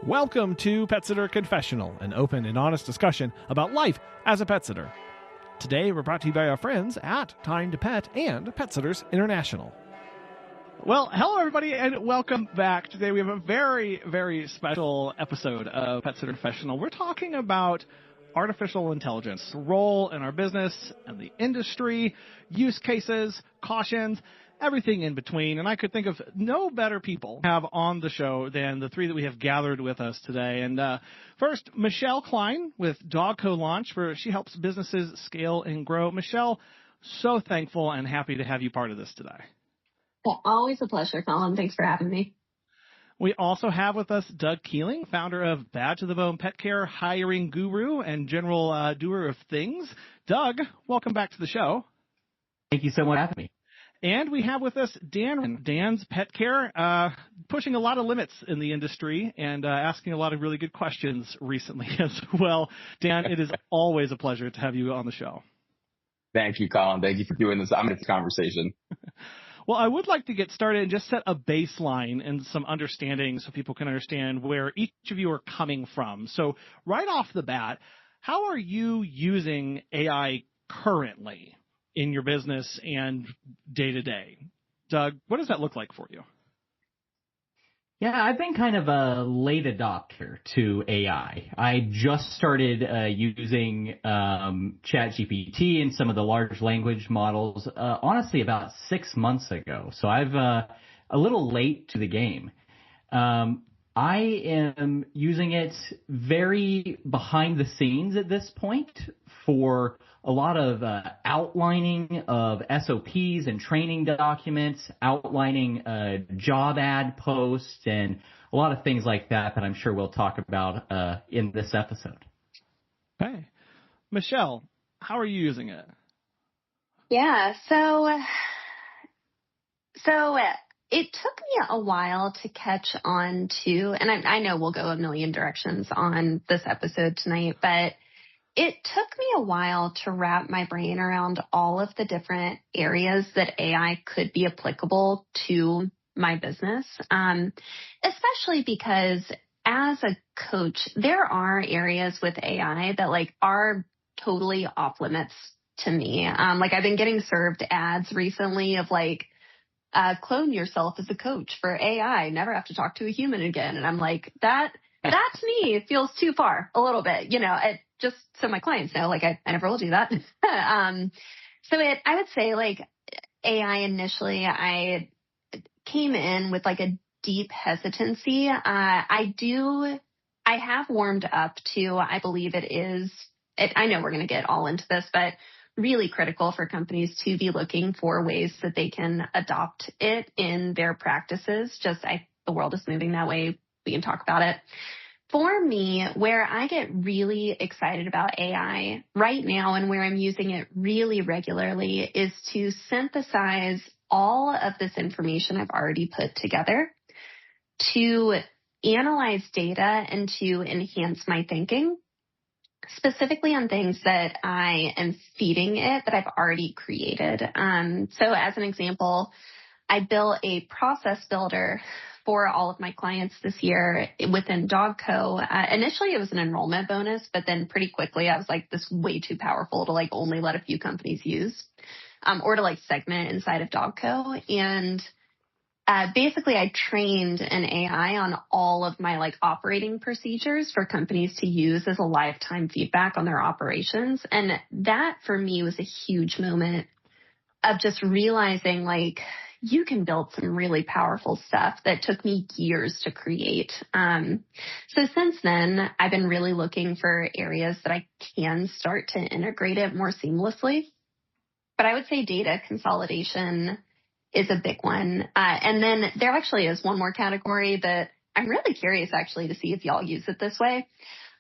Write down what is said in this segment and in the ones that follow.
Welcome to Pet Sitter Confessional, an open and honest discussion about life as a pet sitter. Today, we're brought to you by our friends at Time to Pet and Pet Sitters International. Well, hello, everybody, and welcome back. Today, we have a very, very special episode of Pet Sitter Confessional. We're talking about artificial intelligence, role in our business and the industry, use cases, cautions, everything in between. And I could think of no better people to have on the show than the three that we have gathered with us today. And first, Michelle Kline with Dog Co Launch, where she helps businesses scale and grow. Michelle, so thankful and happy to have you part of this today. Always a pleasure, Colin. Thanks for having me. We also have with us Doug Keeling, founder of Bad to the Bone Pet Care, hiring guru, and general doer of things. Doug, welcome back to the show. Thank you so much for having me. And we have with us Dan, Dan's Pet Care, pushing a lot of limits in the industry and asking a lot of really good questions recently as well. Dan, it is always a pleasure to have you on the show. Thank you, Colin. Thank you for doing this. I'm in this conversation. Well, I would like to get started and just set a baseline and some understanding so people can understand where each of you are coming from. So right off the bat, how are you using AI currently in your business and day-to-day? Doug, what does that look like for you? Yeah, I've been kind of a late adopter to AI. I just started using ChatGPT and some of the large language models, honestly, about 6 months ago. So I've a little late to the game. I am using it very behind the scenes at this point for a lot of outlining of SOPs and training documents, outlining job ad posts, and a lot of things like that I'm sure we'll talk about in this episode. Okay. Michelle, how are you using it? Yeah, so it took me a while to catch on to, and I know we'll go a million directions on this episode tonight, but it took me a while to wrap my brain around all of the different areas that AI could be applicable to my business, especially because as a coach, there are areas with AI that are totally off limits to me. I've been getting served ads recently of clone yourself as a coach for AI, never have to talk to a human again. And I'm like, that to me, it feels too far a little bit, just so my clients know, I never will do that. I would say AI initially, I came in with a deep hesitancy. I have warmed up to, I believe I know we're going to get all into this, but really critical for companies to be looking for ways that they can adopt it in their practices. The world is moving that way. We can talk about it. For me, where I get really excited about AI right now and where I'm using it really regularly is to synthesize all of this information I've already put together, to analyze data and to enhance my thinking, specifically on things that I am feeding it that I've already created. So as an example, I built a process builder for all of my clients this year within Dog Co. Initially, it was an enrollment bonus, but then pretty quickly I was like, this is way too powerful to only let a few companies use, or to segment inside of Dog Co. And basically, I trained an AI on all of my operating procedures for companies to use as a lifetime feedback on their operations. And that for me was a huge moment of just realizing you can build some really powerful stuff that took me years to create. So since then, I've been really looking for areas that I can start to integrate it more seamlessly. But I would say data consolidation is a big one. And then there actually is one more category that I'm really curious actually to see if y'all use it this way.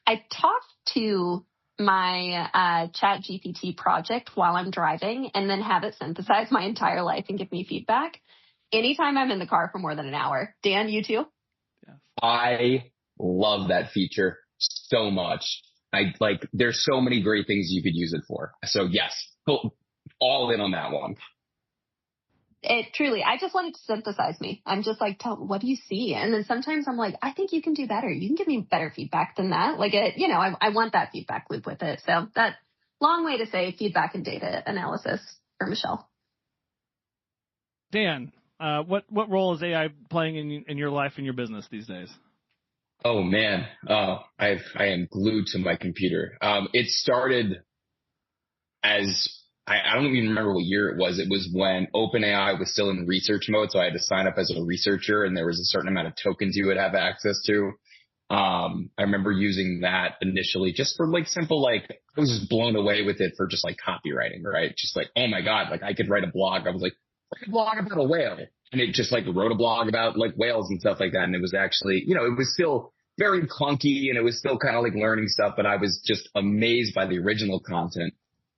I talked to my ChatGPT project while I'm driving and then have it synthesize my entire life and give me feedback anytime I'm in the car for more than an hour. Dan, you too? Yes. I love that feature so much. There's so many great things you could use it for. So yes, all in on that one. It truly, I just want it to synthesize me. I'm just like, what do you see? And then sometimes I'm like, I think you can do better. You can give me better feedback than that. Like, I want that feedback loop with it. So that long way to say feedback and data analysis for Michelle. Dan, what role is AI playing in your life and your business these days? Oh man, I am glued to my computer. It started as I don't even remember what year it was. It was when OpenAI was still in research mode, so I had to sign up as a researcher, and there was a certain amount of tokens you would have access to. I remember using that initially just for like simple, like I was just blown away with it for just like copywriting, right? Just like, oh my God, like I could write a blog. I was like, write a blog about a whale. And it just like wrote a blog about like whales and stuff like that. And it was actually, it was still very clunky and it was still kind of like learning stuff, but I was just amazed by the original content.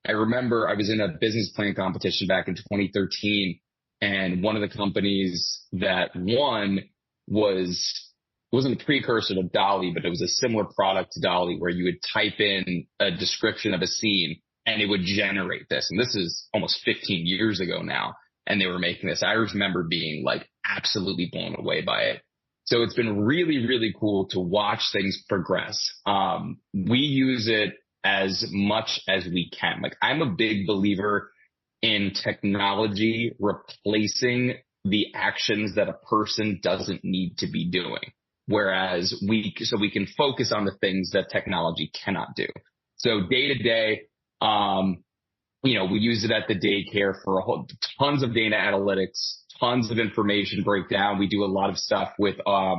I remember I was in a business plan competition back in 2013, and one of the companies that won wasn't a precursor to Dolly, but it was a similar product to Dolly where you would type in a description of a scene and it would generate this. And this is almost 15 years ago now. And they were making this. I remember being like absolutely blown away by it. So it's been really, really cool to watch things progress. We use it as much as we can. Like I'm a big believer in technology replacing the actions that a person doesn't need to be doing. Whereas we can focus on the things that technology cannot do. So day to day, we use it at the daycare for tons of data analytics, tons of information breakdown. We do a lot of stuff with our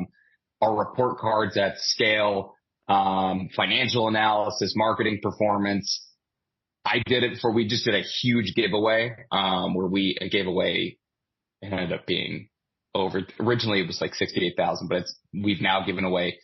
report cards at scale, financial analysis, marketing performance. We just did a huge giveaway where we gave away, it ended up being originally it was like 68,000, but we've now given away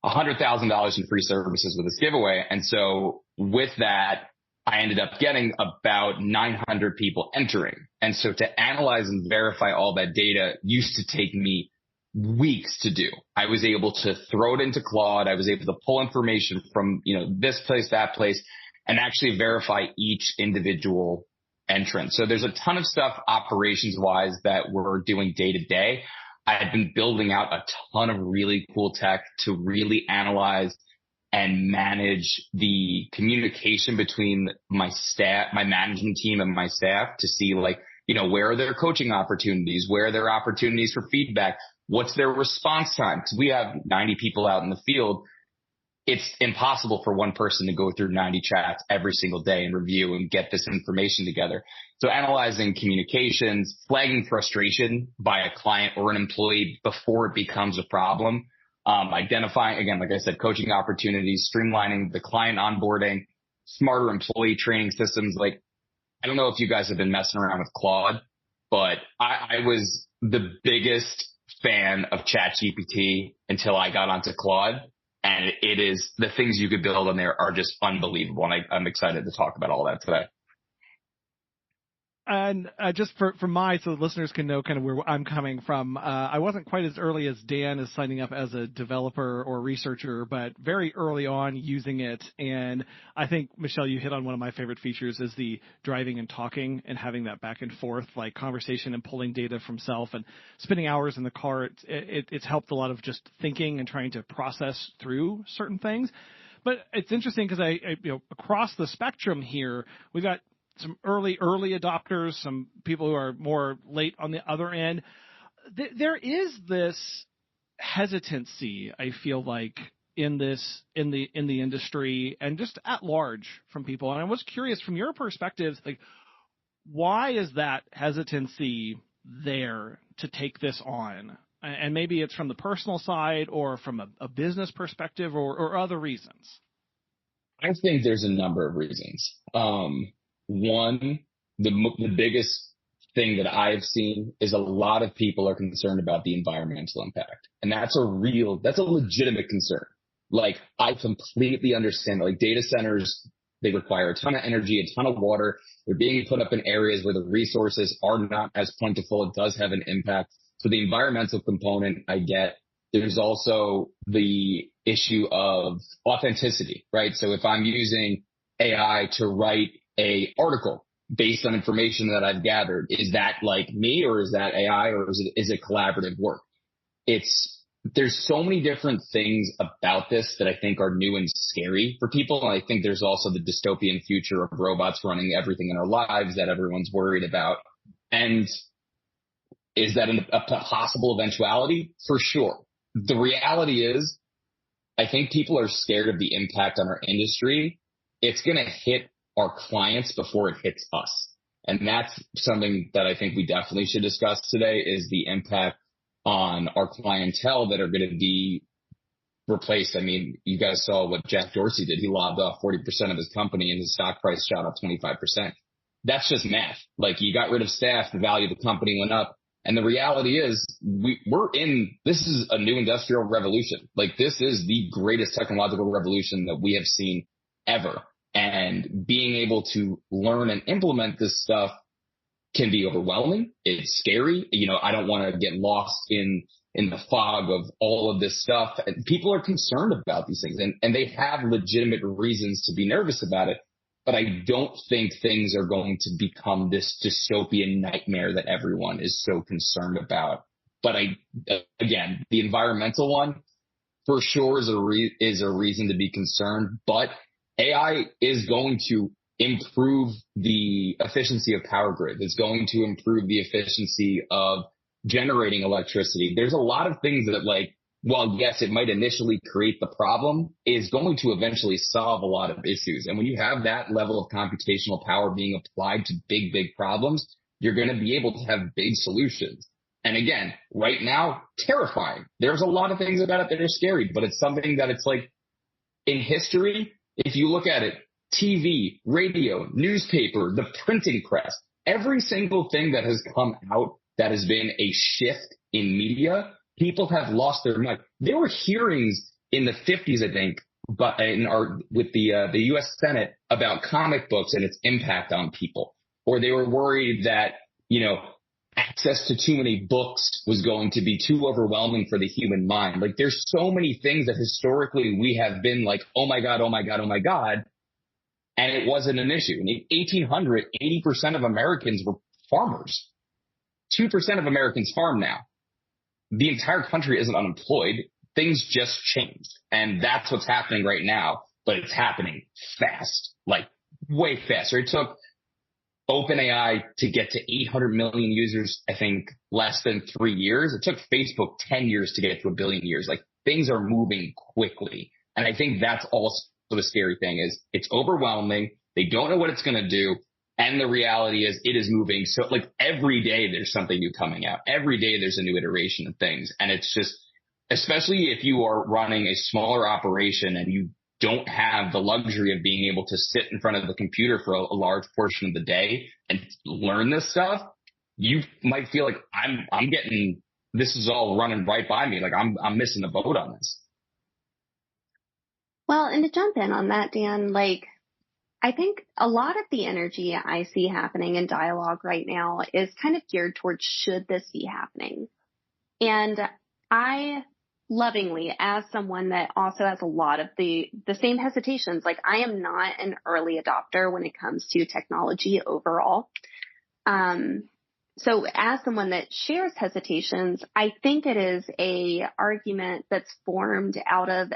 $100,000 in free services with this giveaway. And so with that, I ended up getting about 900 people entering. And so to analyze and verify all that data used to take me weeks to do. I was able to throw it into Claude. I was able to pull information from, this place, that place, and actually verify each individual entrant. So there's a ton of stuff operations wise that we're doing day to day. I've been building out a ton of really cool tech to really analyze and manage the communication between my staff, my management team and my staff to see where are their coaching opportunities, where are their opportunities for feedback, what's their response time? Because we have 90 people out in the field. It's impossible for one person to go through 90 chats every single day and review and get this information together. So analyzing communications, flagging frustration by a client or an employee before it becomes a problem, identifying, again, like I said, coaching opportunities, streamlining the client onboarding, smarter employee training systems. Like, I don't know if you guys have been messing around with Claude, but I was the biggest fan of ChatGPT until I got onto Claude. And it is, the things you could build on there are just unbelievable. And I'm excited to talk about all that today. And just so the listeners can know kind of where I'm coming from, I wasn't quite as early as Dan is signing up as a developer or researcher, but very early on using it. And I think, Michelle, you hit on one of my favorite features is the driving and talking and having that back and forth, like conversation and pulling data from self and spending hours in the car. It's helped a lot of just thinking and trying to process through certain things. But it's interesting because across the spectrum here, we've got some early adopters, some people who are more late on the other end. There is this hesitancy, I feel like, in the industry and just at large from people. And I was curious from your perspective, like, why is that hesitancy there to take this on? And maybe it's from the personal side or from a business perspective or other reasons. I think there's a number of reasons. One, the biggest thing that I've seen is a lot of people are concerned about the environmental impact. And that's a legitimate concern. Like, I completely understand, like, data centers, they require a ton of energy, a ton of water. They're being put up in areas where the resources are not as plentiful. It does have an impact. So the environmental component, I get. There's also the issue of authenticity, right? So if I'm using AI to write a article based on information that I've gathered. Is that like me, or is that AI, or is it collaborative work? There's so many different things about this that I think are new and scary for people. And I think there's also the dystopian future of robots running everything in our lives that everyone's worried about. And is that a possible eventuality? For sure. The reality is, I think people are scared of the impact on our industry. It's going to hit our clients before it hits us. And that's something that I think we definitely should discuss today, is the impact on our clientele that are going to be replaced. I mean, you guys saw what Jack Dorsey did. He lobbed off 40% of his company and his stock price shot up 25%. That's just math. Like, you got rid of staff, the value of the company went up. And the reality is this is a new industrial revolution. Like, this is the greatest technological revolution that we have seen ever. And being able to learn and implement this stuff can be overwhelming. It's scary. You know, I don't want to get lost in the fog of all of this stuff. And people are concerned about these things, and they have legitimate reasons to be nervous about it. But I don't think things are going to become this dystopian nightmare that everyone is so concerned about. But again, the environmental one for sure is a reason to be concerned. But AI is going to improve the efficiency of power grid. It's going to improve the efficiency of generating electricity. There's a lot of things that, like, while yes, it might initially create the problem, is going to eventually solve a lot of issues. And when you have that level of computational power being applied to big, big problems, you're going to be able to have big solutions. And again, right now, terrifying. There's a lot of things about it that are scary, but it's something that it's like, in history, if you look at it, TV, radio, newspaper, the printing press, every single thing that has come out that has been a shift in media, people have lost their mind. There were hearings in the 50s, I think, with the U.S. Senate about comic books and its impact on people. Or they were worried that, you know, access to too many books was going to be too overwhelming for the human mind. Like, there's so many things that historically we have been like, oh my God, oh my God, oh my God. And it wasn't an issue. In 1800, 80% of Americans were farmers. 2% of Americans farm now. The entire country isn't unemployed. Things just changed. And that's what's happening right now. But it's happening fast, like way faster. It took OpenAI to get to 800 million users, I think, less than 3 years. It took Facebook 10 years to get to 1 billion users. Like, things are moving quickly. And I think that's also the scary thing, is it's overwhelming. They don't know what it's going to do. And the reality is it is moving. So, like, every day there's something new coming out. Every day there's a new iteration of things. And it's just, especially if you are running a smaller operation and you don't have the luxury of being able to sit in front of the computer for a large portion of the day and learn this stuff, you might feel like I'm getting, this is all running right by me. Like, I'm missing the boat on this. Well, and to jump in on that, Dan, like, I think a lot of the energy I see happening in dialogue right now is kind of geared towards, should this be happening? And I lovingly, as someone that also has a lot of the same hesitations, like, I am not an early adopter when it comes to technology overall. So as someone that shares hesitations, I think it is a argument that's formed out of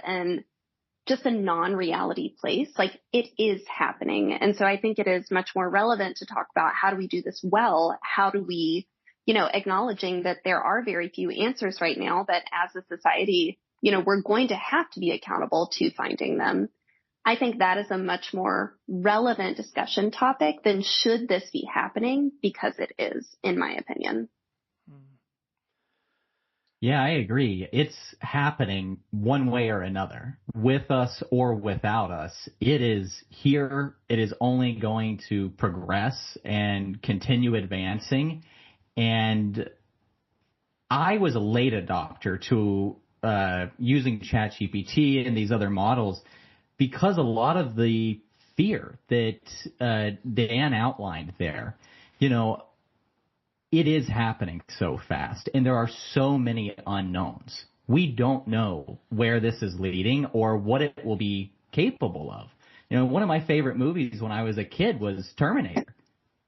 just a non-reality place. Like, it is happening. And so I think it is much more relevant to talk about, how do we do this well? How do we, acknowledging that there are very few answers right now, that as a society, we're going to have to be accountable to finding them. I think that is a much more relevant discussion topic than, should this be happening? Because it is, in my opinion. Yeah, I agree. It's happening one way or another, with us or without us. It is here. It is only going to progress and continue advancing. And I was a late adopter to using ChatGPT and these other models, because a lot of the fear that Dan outlined there, it is happening so fast, and there are so many unknowns. We don't know where this is leading or what it will be capable of. One of my favorite movies when I was a kid was Terminator.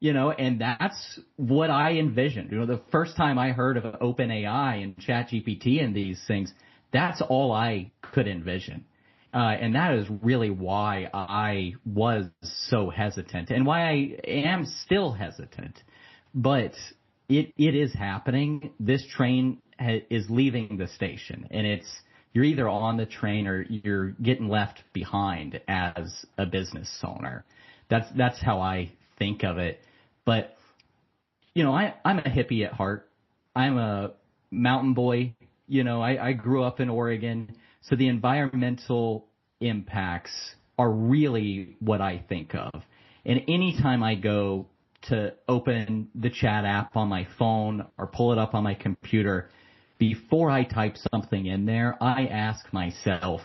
And that's what I envisioned. The first time I heard of OpenAI and ChatGPT and these things, that's all I could envision. And that is really why I was so hesitant and why I am still hesitant. But it is happening. This train is leaving the station, and you're either on the train or you're getting left behind as a business owner. That's how I think of it. But, I'm a hippie at heart. I'm a mountain boy. I grew up in Oregon. So the environmental impacts are really what I think of. And anytime I go to open the chat app on my phone or pull it up on my computer, before I type something in there, I ask myself,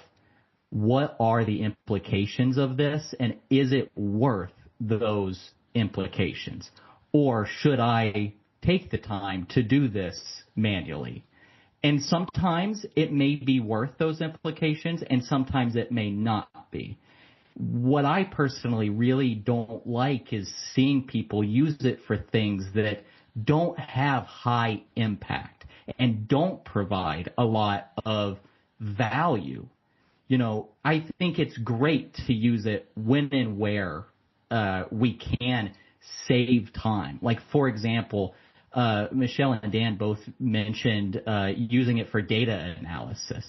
what are the implications of this? And is it worth those implications? Or should I take the time to do this manually? And sometimes it may be worth those implications, and sometimes it may not be. What I personally really don't like is seeing people use it for things that don't have high impact and don't provide a lot of value. I think it's great to use it when and where we can save time. Like, for example, Michelle and Dan both mentioned using it for data analysis.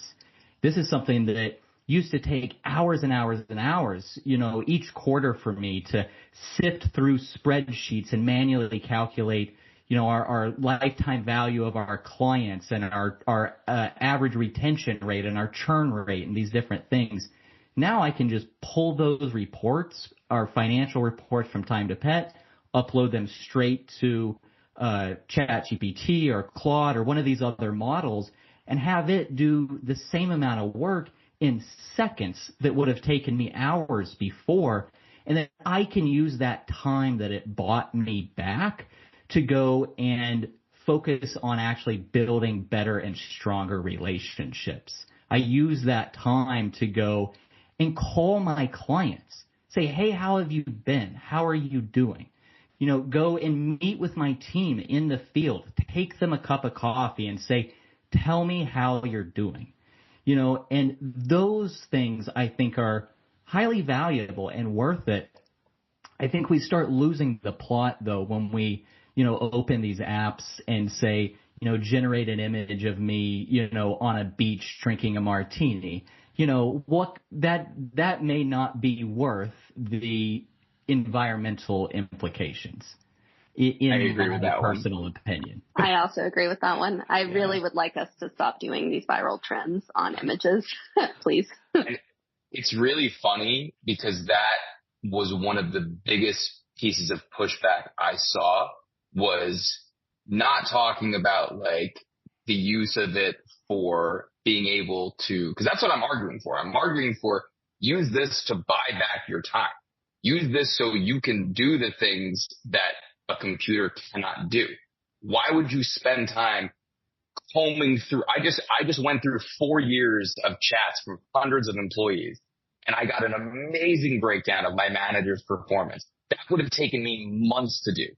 This is something that used to take hours and hours and hours, each quarter for me to sift through spreadsheets and manually calculate, our lifetime value of our clients and our average retention rate and our churn rate and these different things. Now I can just pull those reports, our financial reports from Time to Pet, upload them straight to ChatGPT or Claude or one of these other models and have it do the same amount of work in seconds that would have taken me hours before. And then I can use that time that it bought me back to go and focus on actually building better and stronger relationships. I use that time to go and call my clients, say, hey, how have you been? How are you doing? Go and meet with my team in the field, take them a cup of coffee and say, tell me how you're doing. And those things I think are highly valuable and worth it. I think we start losing the plot though when we, open these apps and say, generate an image of me, on a beach drinking a martini. What that may not be worth the environmental implications. In I agree with that personal opinion. I also agree with that one. I really would like us to stop doing these viral trends on images, please. And it's really funny because that was one of the biggest pieces of pushback I saw, was not talking about like the use of it for being able to, because that's what I'm arguing for. I'm arguing for use this to buy back your time. Use this so you can do the things that a computer cannot do. Why would you spend time combing through? I just went through 4 years of chats from hundreds of employees, and I got an amazing breakdown of my manager's performance. That would have taken me months to do.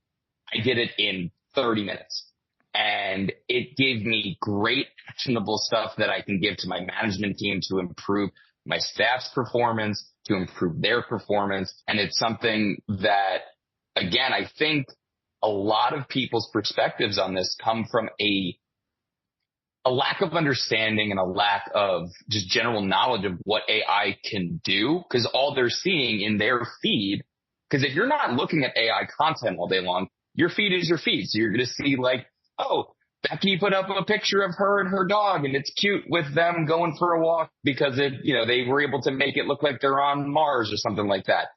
I did it in 30 minutes. And it gave me great actionable stuff that I can give to my management team to improve my staff's performance, to improve their performance. And it's something that, again, I think a lot of people's perspectives on this come from a lack of understanding and a lack of just general knowledge of what AI can do, because all they're seeing in their feed, because if you're not looking at AI content all day long, your feed is your feed. So you're going to see like, oh, Becky put up a picture of her and her dog, and it's cute with them going for a walk because they were able to make it look like they're on Mars or something like that.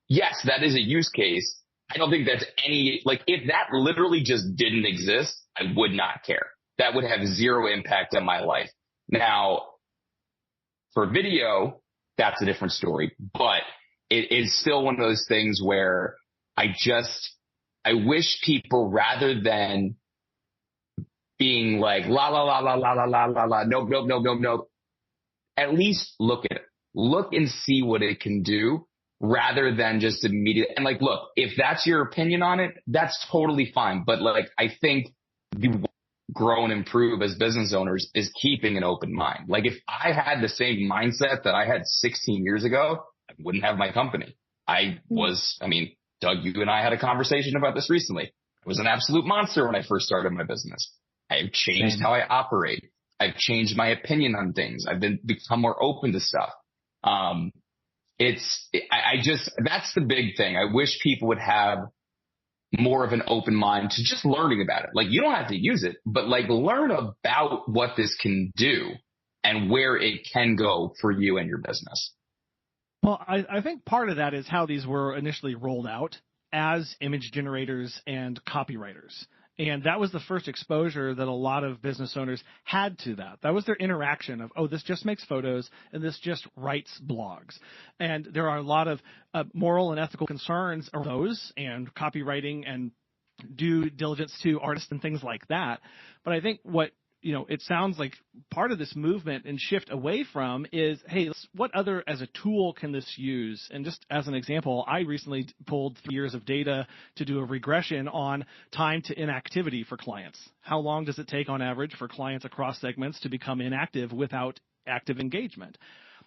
Yes, that is a use case. I don't think that's if that literally just didn't exist, I would not care. That would have zero impact on my life. Now, for video, that's a different story, but it is still one of those things where I wish people, rather than being like, la, la, la, la, la, la, la, la, la, nope, nope, nope, nope, nope, at least look at it. Look and see what it can do, rather than just immediate. And like, look, if that's your opinion on it, that's totally fine. But like, I think the grow and improve as business owners is keeping an open mind. Like if I had the same mindset that I had 16 years ago, I wouldn't have my company. Doug, you and I had a conversation about this recently. I was an absolute monster when I first started my business. I've changed how I operate. I've changed my opinion on things. I've become more open to stuff. That's the big thing. I wish people would have more of an open mind to just learning about it. Like you don't have to use it, but like learn about what this can do and where it can go for you and your business. Well, I think part of that is how these were initially rolled out as image generators and copywriters. And that was the first exposure that a lot of business owners had to that. That was their interaction of, oh, this just makes photos and this just writes blogs. And there are a lot of moral and ethical concerns around those and copywriting and due diligence to artists and things like that. But I think what it sounds like part of this movement and shift away from is, hey, what other as a tool can this use? And just as an example, I recently pulled 3 years of data to do a regression on time to inactivity for clients. How long does it take on average for clients across segments to become inactive without active engagement?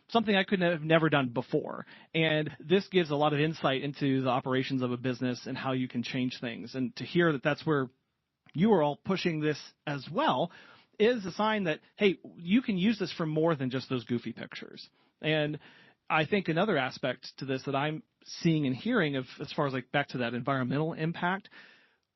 Something I could have never done before. And this gives a lot of insight into the operations of a business and how you can change things. And to hear that that's where you are all pushing this as well is a sign that, hey, you can use this for more than just those goofy pictures. And I think another aspect to this that I'm seeing and hearing of, as far as like back to that environmental impact,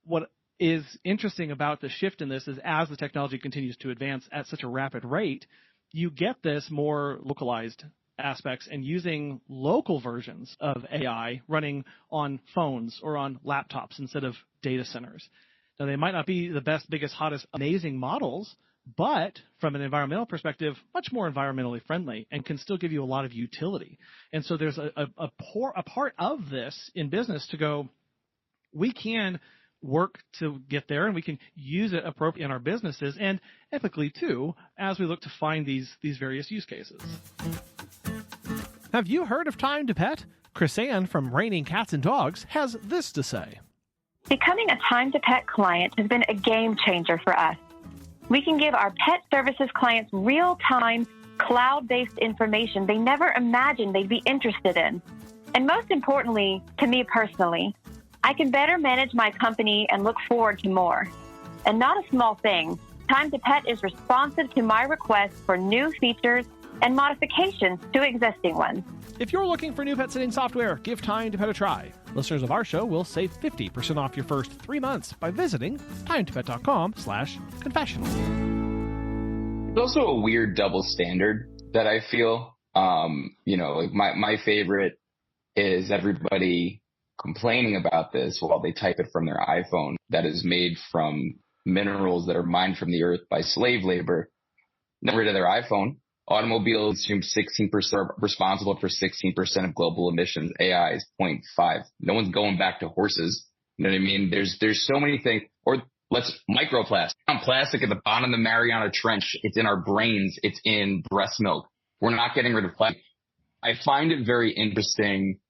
what is interesting about the shift in this is as the technology continues to advance at such a rapid rate, you get this more localized aspects and using local versions of AI running on phones or on laptops instead of data centers. Now, they might not be the best, biggest, hottest, amazing models, but from an environmental perspective, much more environmentally friendly and can still give you a lot of utility. And so there's a part of this in business to go, we can work to get there and we can use it appropriately in our businesses and ethically too, as we look to find these various use cases. Have you heard of Time to Pet? Chris-Ann from Raining Cats and Dogs has this to say. Becoming a Time to Pet client has been a game changer for us. We can give our pet services clients real-time, cloud-based information they never imagined they'd be interested in. And most importantly, to me personally, I can better manage my company and look forward to more. And not a small thing, Time to Pet is responsive to my requests for new features and modifications to existing ones. If you're looking for new pet sitting software, give Time to Pet a try. Listeners of our show will save 50% off your first 3 months by visiting timetopet.com/confessional. There's also a weird double standard that I feel. Like my favorite is everybody complaining about this while they type it from their iPhone that is made from minerals that are mined from the earth by slave labor. Get rid of their iPhone. Automobiles consume 16%, responsible for 16% of global emissions. AI is 0.5. No one's going back to horses. You know what I mean? There's so many things. Or microplastic. Plastic at the bottom of the Mariana Trench. It's in our brains. It's in breast milk. We're not getting rid of plastic. I find it very interesting,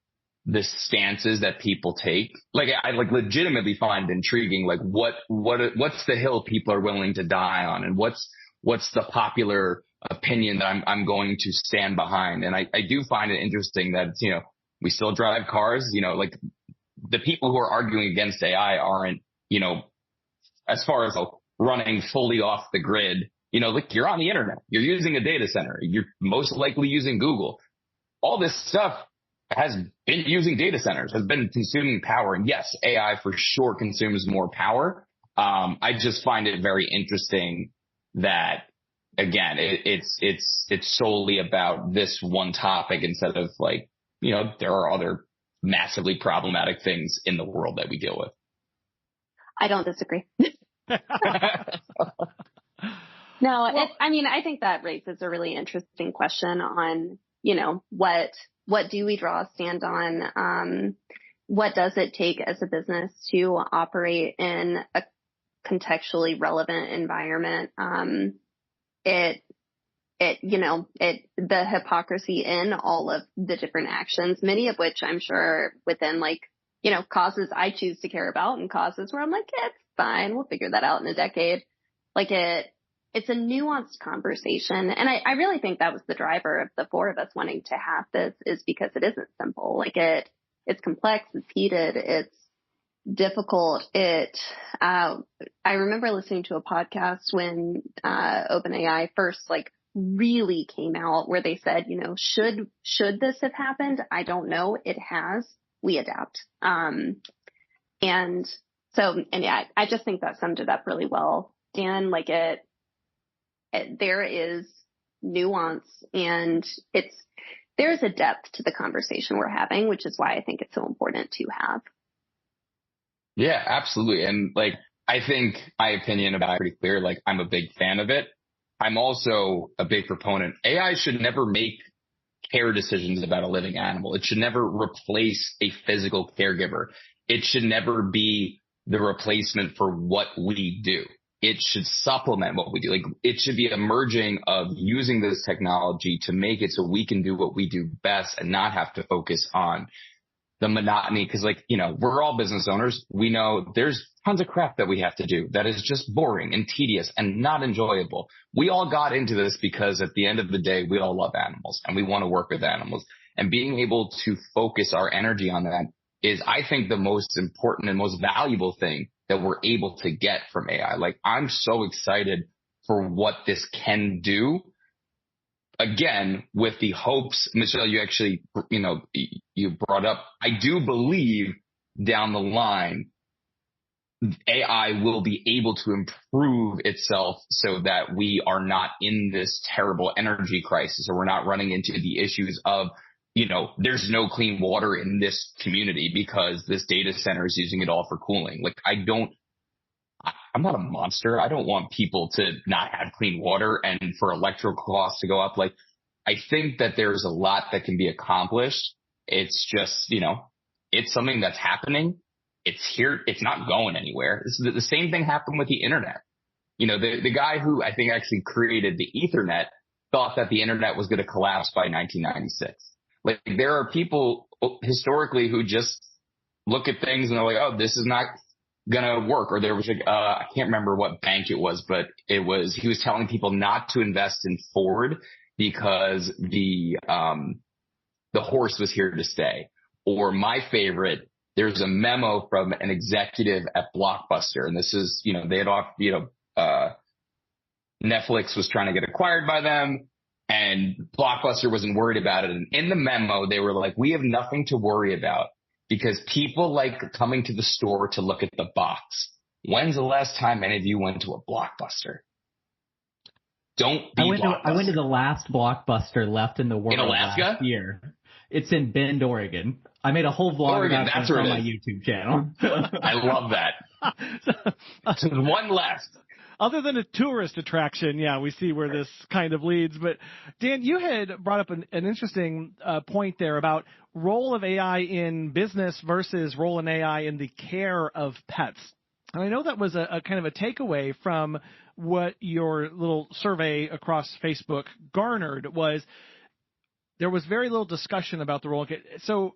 the stances that people take. Like I legitimately find it intriguing. Like what's the hill people are willing to die on, and what's the popular opinion that I'm going to stand behind. And I do find it interesting that, we still drive cars, like the people who are arguing against AI aren't, as far as running fully off the grid, like you're on the internet, you're using a data center, you're most likely using Google. All this stuff has been using data centers, has been consuming power. And yes, AI for sure consumes more power. I just find it very interesting that, again, it's solely about this one topic instead of there are other massively problematic things in the world that we deal with. I don't disagree. No, I think that raises a really interesting question on, what do we draw a stand on? What does it take as a business to operate in a contextually relevant environment? It the hypocrisy in all of the different actions, many of which I'm sure within causes I choose to care about and causes where I'm like, yeah, it's fine. We'll figure that out in a decade. It's a nuanced conversation. And I really think that was the driver of the four of us wanting to have this, is because it isn't simple. It's complex, it's heated, it's difficult. I remember listening to a podcast when OpenAI first really came out, where they said, should this have happened? I don't know. It has. We adapt. I just think that summed it up really well, Dan. There is nuance, and there's a depth to the conversation we're having, which is why I think it's so important to have. Yeah, absolutely. And I think my opinion about it is pretty clear. I'm a big fan of it. I'm also a big proponent. AI should never make care decisions about a living animal. It should never replace a physical caregiver. It should never be the replacement for what we do. It should supplement what we do. It should be a merging of using this technology to make it so we can do what we do best and not have to focus on the monotony. Because we're all business owners. We know there's tons of crap that we have to do that is just boring and tedious and not enjoyable. We all got into this because at the end of the day, we all love animals and we want to work with animals. And being able to focus our energy on that is, I think, the most important and most valuable thing that we're able to get from AI. I'm so excited for what this can do. Again, with the hopes, Michelle, you actually, you brought up, I do believe down the line, AI will be able to improve itself so that we are not in this terrible energy crisis, or we're not running into the issues of, there's no clean water in this community because this data center is using it all for cooling. I'm not a monster. I don't want people to not have clean water and for electrical costs to go up. I think that there's a lot that can be accomplished. It's just, it's something that's happening. It's here. It's not going anywhere. The same thing happened with the internet. The guy who I think actually created the Ethernet thought that the internet was going to collapse by 1996. There are people historically who just look at things and they're like, oh, this is not gonna work. Or there was I can't remember what bank it was, but he was telling people not to invest in Ford because the horse was here to stay. Or my favorite, there's a memo from an executive at Blockbuster, and this is, they had Netflix was trying to get acquired by them, and Blockbuster wasn't worried about it. And in the memo, they were like, we have nothing to worry about because people like coming to the store to look at the box. When's the last time any of you went to a Blockbuster? Don't be Blockbuster. I went to the last Blockbuster left in the world in Alaska? last year. It's in Bend, Oregon. I made a whole vlog about it on my YouTube channel. I love that. So one left. Other than a tourist attraction, yeah, we see where this kind of leads. But Dan, you had brought up an interesting point there about role of AI in business versus role in AI in the care of pets. And I know that was a kind of a takeaway from what your little survey across Facebook garnered, was there was very little discussion about the role. So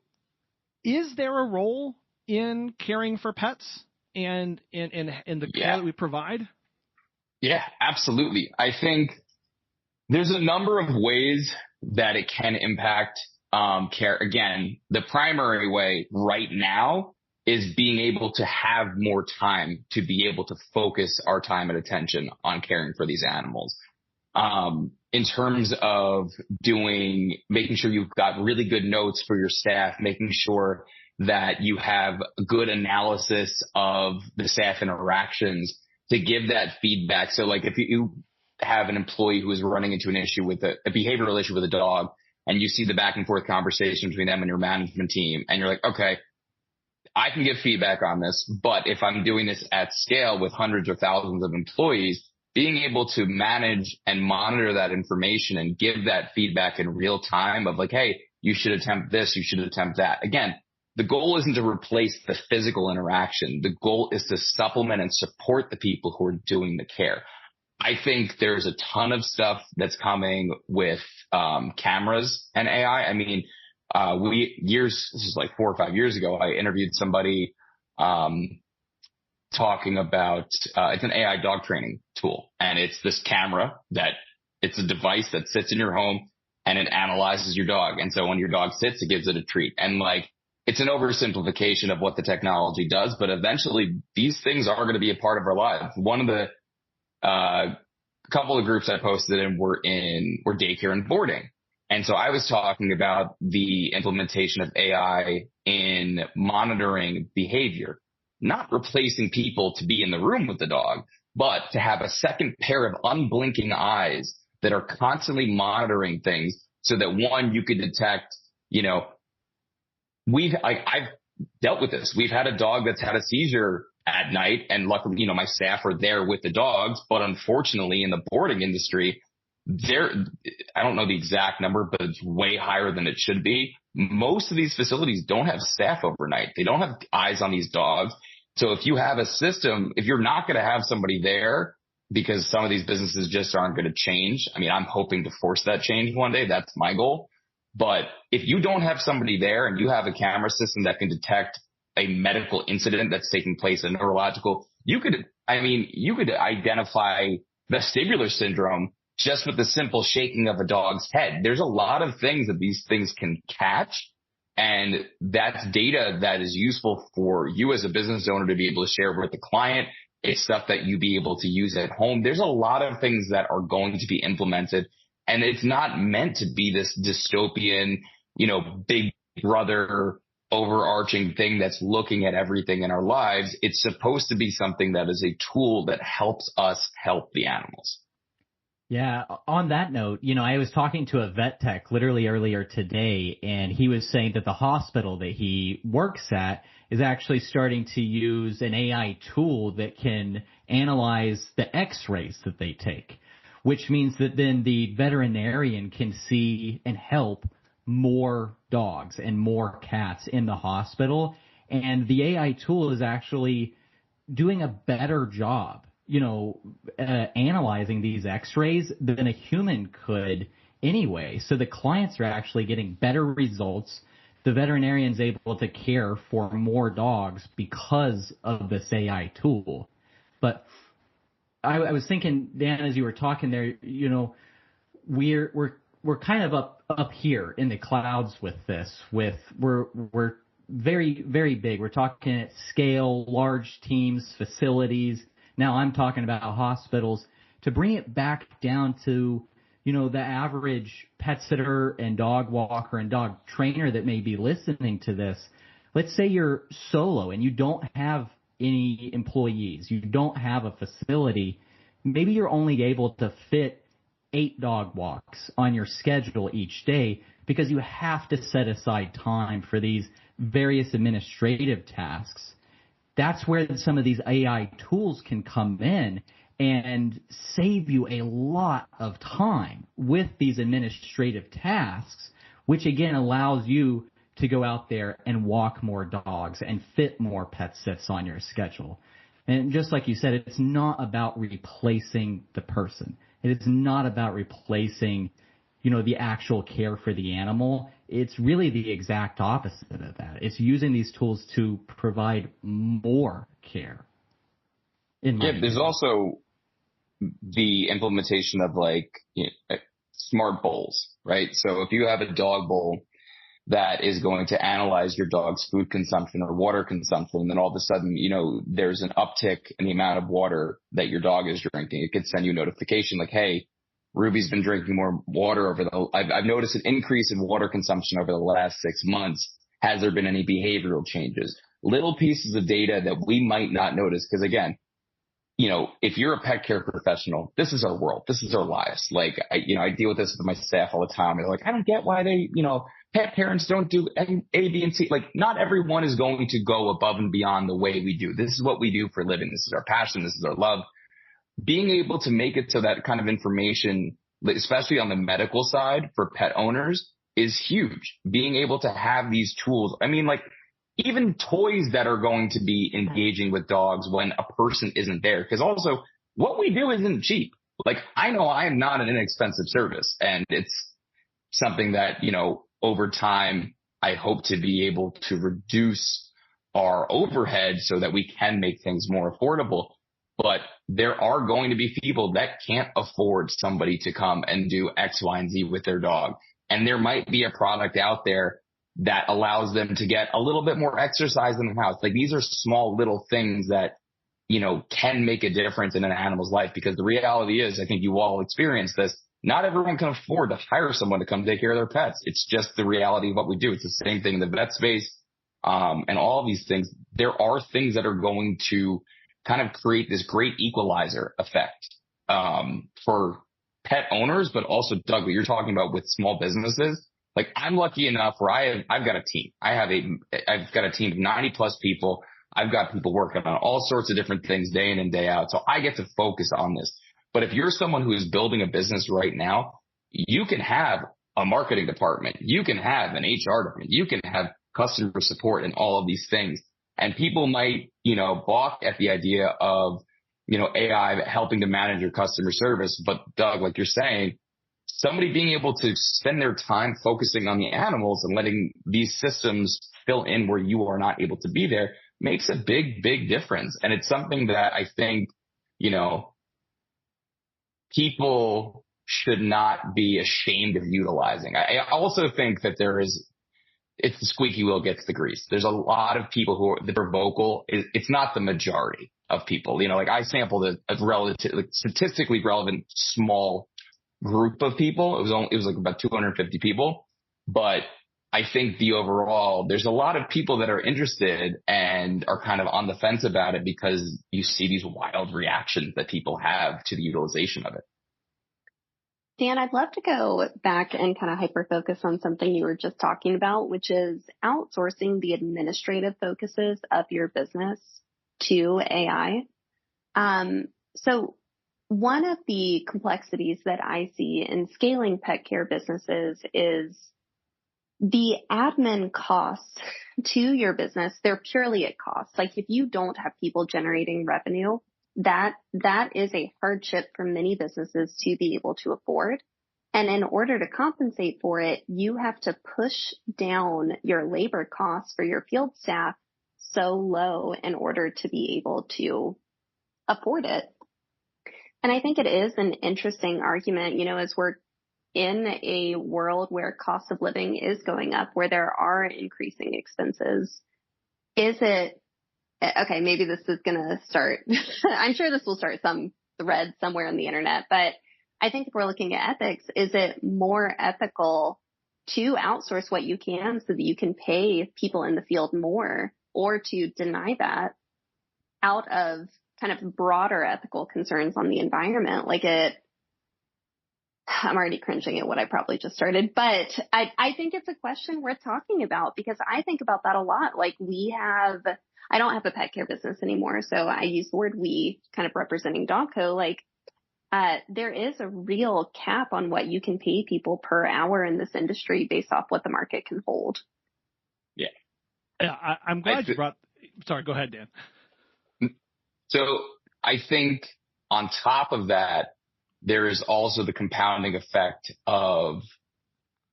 is there a role in caring for pets and in the care that we provide? Yeah, absolutely. I think there's a number of ways that it can impact care. Again, the primary way right now is being able to have more time to be able to focus our time and attention on caring for these animals. In terms of making sure you've got really good notes for your staff, making sure that you have good analysis of the staff interactions to give that feedback. So if you have an employee who is running into an issue with a behavioral issue with a dog, and you see the back and forth conversation between them and your management team, and you're like, okay, I can give feedback on this, but if I'm doing this at scale with hundreds or thousands of employees, being able to manage and monitor that information and give that feedback in real time of hey, you should attempt this, you should attempt that. Again, the goal isn't to replace the physical interaction. The goal is to supplement and support the people who are doing the care. I think there's a ton of stuff that's coming with cameras and AI. I mean, this is like 4 or 5 years ago, I interviewed somebody talking about it's an AI dog training tool, and it's this camera that it's a device that sits in your home and it analyzes your dog. And so when your dog sits, it gives it a treat. And like, it's an oversimplification of what the technology does, but eventually these things are going to be a part of our lives. One of the couple of groups I posted in were daycare and boarding. And so I was talking about the implementation of AI in monitoring behavior, not replacing people to be in the room with the dog, but to have a second pair of unblinking eyes that are constantly monitoring things so that, one, you could detect, I've dealt with this. We've had a dog that's had a seizure at night, and luckily, my staff are there with the dogs. But unfortunately, in the boarding industry, I don't know the exact number, but it's way higher than it should be. Most of these facilities don't have staff overnight. They don't have eyes on these dogs. So if you have a system, if you're not going to have somebody there, because some of these businesses just aren't going to change. I mean, I'm hoping to force that change one day. That's my goal. But if you don't have somebody there and you have a camera system that can detect a medical incident that's taking place, a neurological, you could identify vestibular syndrome just with the simple shaking of a dog's head. There's a lot of things that these things can catch. And that's data that is useful for you as a business owner to be able to share with the client. It's stuff that you be able to use at home. There's a lot of things that are going to be implemented, and it's not meant to be this dystopian, big brother overarching thing that's looking at everything in our lives. It's supposed to be something that is a tool that helps us help the animals. Yeah. On that note, I was talking to a vet tech literally earlier today, and he was saying that the hospital that he works at is actually starting to use an AI tool that can analyze the x-rays that they take, which means that then the veterinarian can see and help more dogs and more cats in the hospital. And the AI tool is actually doing a better job, analyzing these x-rays than a human could anyway. So the clients are actually getting better results. The veterinarian's able to care for more dogs because of this AI tool. But I was thinking, Dan, as you were talking there, we're kind of up here in the clouds with this. We're very, very big. We're talking at scale, large teams, facilities. Now I'm talking about hospitals. To bring it back down to, the average pet sitter and dog walker and dog trainer that may be listening to this, let's say you're solo and you don't have any employees, you don't have a facility. Maybe you're only able to fit 8 dog walks on your schedule each day because you have to set aside time for these various administrative tasks. That's where some of these AI tools can come in and save you a lot of time with these administrative tasks, which again allows you to go out there and walk more dogs and fit more pet sits on your schedule. And just like you said, it's not about replacing the person. It is not about replacing, the actual care for the animal. It's really the exact opposite of that. It's using these tools to provide more care. There's also the implementation of smart bowls, right? So if you have a dog bowl that is going to analyze your dog's food consumption or water consumption, and then all of a sudden, there's an uptick in the amount of water that your dog is drinking, it could send you a notification like, hey, Ruby's been drinking more water I've noticed an increase in water consumption over the last 6 months. Has there been any behavioral changes? Little pieces of data that we might not notice. Because again, if you're a pet care professional, this is our world. This is our lives. I deal with this with my staff all the time. They're like, I don't get why they, pet parents don't do A, B, and C. Not everyone is going to go above and beyond the way we do. This is what we do for a living. This is our passion. This is our love. Being able to make it so that kind of information, especially on the medical side for pet owners, is huge. Being able to have these tools. I mean, even toys that are going to be engaging with dogs when a person isn't there. Because also, what we do isn't cheap. like, I know I am not an inexpensive service, and it's something that, over time, I hope to be able to reduce our overhead so that we can make things more affordable. But there are going to be people that can't afford somebody to come and do X, Y, and Z with their dog. And there might be a product out there that allows them to get a little bit more exercise in the house. Like, these are small little things that, can make a difference in an animal's life, because the reality is, I think you all experience this. Not everyone can afford to hire someone to come take care of their pets. It's just the reality of what we do. It's the same thing in the vet space, and all of these things. There are things that are going to kind of create this great equalizer effect, for pet owners, but also, Doug, what you're talking about with small businesses. Like, I'm lucky enough where I've got a team. I've got a team of 90 plus people. I've got people working on all sorts of different things day in and day out. So I get to focus on this. But if you're someone who is building a business right now, you can have a marketing department. You can have an HR department. You can have customer support and all of these things. And people might, balk at the idea of, AI helping to manage your customer service. But Doug, like you're saying, somebody being able to spend their time focusing on the animals and letting these systems fill in where you are not able to be there makes a big, big difference. And it's something that I think, people should not be ashamed of utilizing. I also think that it's the squeaky wheel gets the grease. There's a lot of people that are vocal. It's not the majority of people. Like, I sampled a statistically relevant small group of people. It was like about 250 people, but I think there's a lot of people that are interested and are kind of on the fence about it because you see these wild reactions that people have to the utilization of it. Dan, I'd love to go back and kind of hyper-focus on something you were just talking about, which is outsourcing the administrative focuses of your business to AI. So one of the complexities that I see in scaling pet care businesses is the admin costs to your business. They're purely at cost. Like, if you don't have people generating revenue, that is a hardship for many businesses to be able to afford. And in order to compensate for it, you have to push down your labor costs for your field staff so low in order to be able to afford it. And I think it is an interesting argument, as we're in a world where cost of living is going up, where there are increasing expenses. Is it, okay, maybe this is going to start, I'm sure this will start some thread somewhere on the internet, but I think if we're looking at ethics, is it more ethical to outsource what you can so that you can pay people in the field more, or to deny that out of kind of broader ethical concerns on the environment? I'm already cringing at what I probably just started, but I think it's a question worth talking about, because I think about that a lot. Like, I don't have a pet care business anymore, so I use the word we, kind of representing Dogco. Like, there is a real cap on what you can pay people per hour in this industry based off what the market can hold. Yeah. I'm glad you brought, sorry, go ahead, Dan. So I think on top of that, there is also the compounding effect of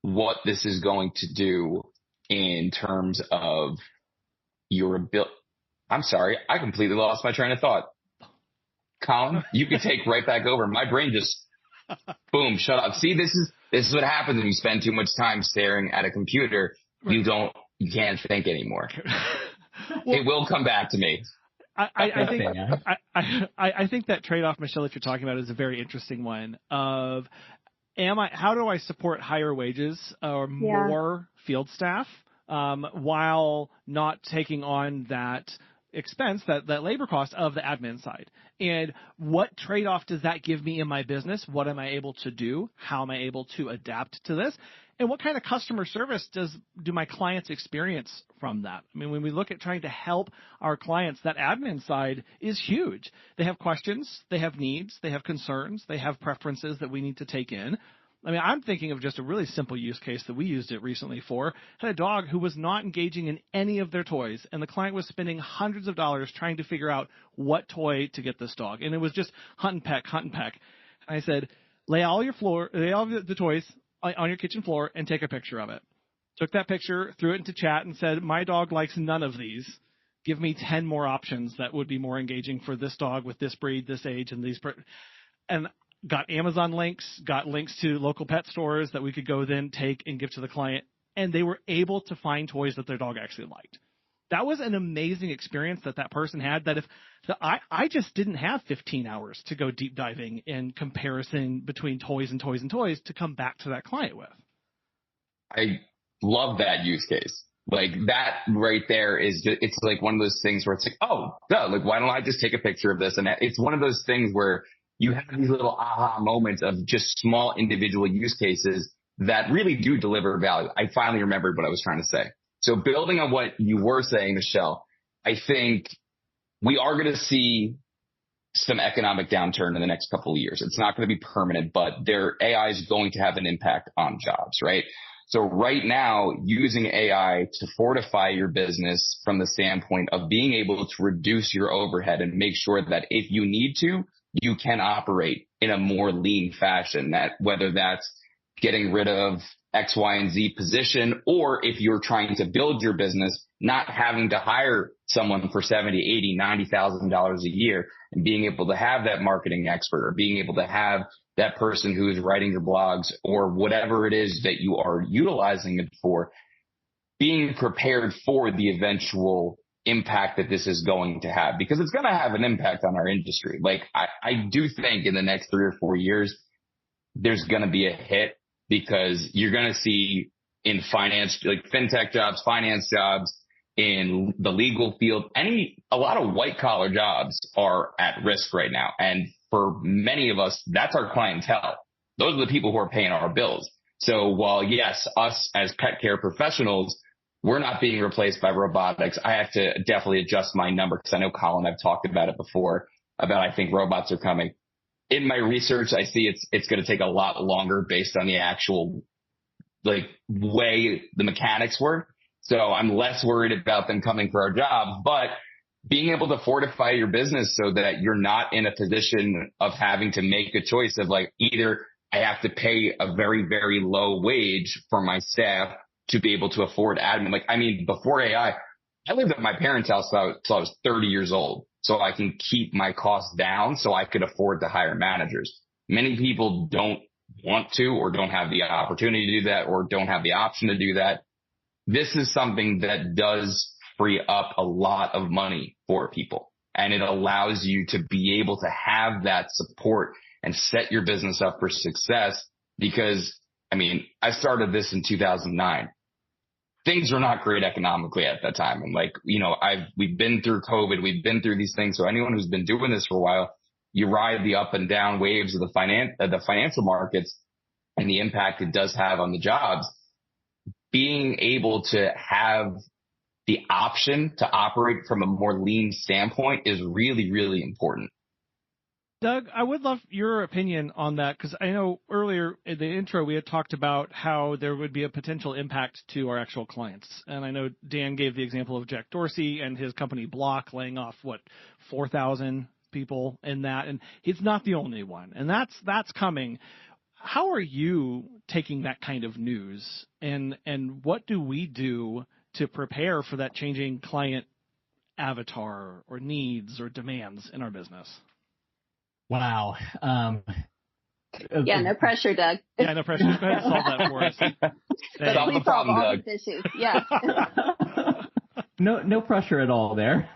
what this is going to do in terms of your ability. I'm sorry, I completely lost my train of thought. Colin, you can take right back over. My brain just, boom, shut up. See, this is what happens when you spend too much time staring at a computer. You can't think anymore. Well, it will come back to me. I think that trade-off, Michelle, that you're talking about is a very interesting one. How do I support higher wages or more field staff while not taking on that expense, that labor cost of the admin side? And what trade-off does that give me in my business? What am I able to do? How am I able to adapt to this? And what kind of customer service do my clients experience from that? I mean, when we look at trying to help our clients, that admin side is huge. They have questions, they have needs, they have concerns, they have preferences that we need to take in. I mean, I'm thinking of just a really simple use case that we used it recently for. Had a dog who was not engaging in any of their toys, and the client was spending hundreds of dollars trying to figure out what toy to get this dog. And it was just hunt and peck, hunt and peck. I said, lay all the toys on your kitchen floor and take a picture of it. Took that picture, threw it into chat, and said, my dog likes none of these. Give me 10 more options that would be more engaging for this dog with this breed, this age, and and got Amazon links, got links to local pet stores that we could go then take and give to the client, and they were able to find toys that their dog actually liked. That was an amazing experience that person had, that I just didn't have 15 hours to go deep diving in comparison between toys to come back to that client with. I love that use case. Like that right there is just, it's like one of those things where it's like, oh, no, like why don't I just take a picture of this? And it's one of those things where you have these little aha moments of just small individual use cases that really do deliver value. I finally remembered what I was trying to say. So building on what you were saying, Michelle, I think we are going to see some economic downturn in the next couple of years. It's not going to be permanent, but AI is going to have an impact on jobs, right? So right now, using AI to fortify your business from the standpoint of being able to reduce your overhead and make sure that if you need to, you can operate in a more lean fashion, that whether that's getting rid of X, Y, and Z position, or if you're trying to build your business, not having to hire someone for $70,000, $80,000, $90,000 a year, and being able to have that marketing expert, or being able to have that person who is writing your blogs, or whatever it is that you are utilizing it for, being prepared for the eventual impact that this is going to have, because it's going to have an impact on our industry. Like I do think in the next 3 or 4 years, there's going to be a hit, because you're going to see in finance, like fintech jobs, finance jobs, in the legal field, a lot of white collar jobs are at risk right now. And for many of us, that's our clientele. Those are the people who are paying our bills. So while yes, us as pet care professionals, we're not being replaced by robotics, I have to definitely adjust my number, because I know, Colin, I've talked about it before, about I think robots are coming. In my research, I see it's going to take a lot longer based on the actual like way the mechanics work. So I'm less worried about them coming for our jobs, but being able to fortify your business so that you're not in a position of having to make a choice of like, either I have to pay a very, very low wage for my staff to be able to afford admin. Like, I mean, before AI, I lived at my parents' house till I was 30 years old, so I can keep my costs down so I could afford to hire managers. Many people don't want to, or don't have the opportunity to do that, or don't have the option to do that. This is something that does free up a lot of money for people, and it allows you to be able to have that support and set your business up for success. Because, I mean, I started this in 2009. Things were not great economically at that time. And like, you know, we've been through COVID, we've been through these things. So anyone who's been doing this for a while, you ride the up and down waves of the financial markets and the impact it does have on the jobs. Being able to have the option to operate from a more lean standpoint is really, really important. Doug, I would love your opinion on that, because I know earlier in the intro we had talked about how there would be a potential impact to our actual clients. And I know Dan gave the example of Jack Dorsey and his company Block laying off, 4,000 people in that. And he's not the only one. And that's coming. How are you taking that kind of news? And what do we do to prepare for that changing client avatar or needs or demands in our business? Wow. Yeah, no pressure, Doug. Yeah, no pressure. Just go ahead and solve that for us. Solve the problem, Doug. Issues. Yeah. No pressure at all there.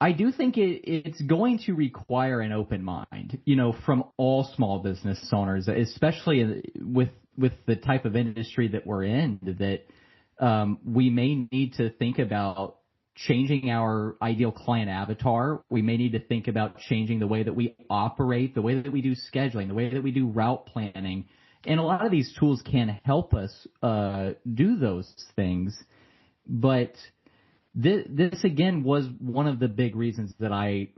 I do think it's going to require an open mind, from all small business owners, especially with the type of industry that we're in, that we may need to think about changing our ideal client avatar. We may need to think about changing the way that we operate, the way that we do scheduling, the way that we do route planning. And a lot of these tools can help us do those things. But this again was one of the big reasons that I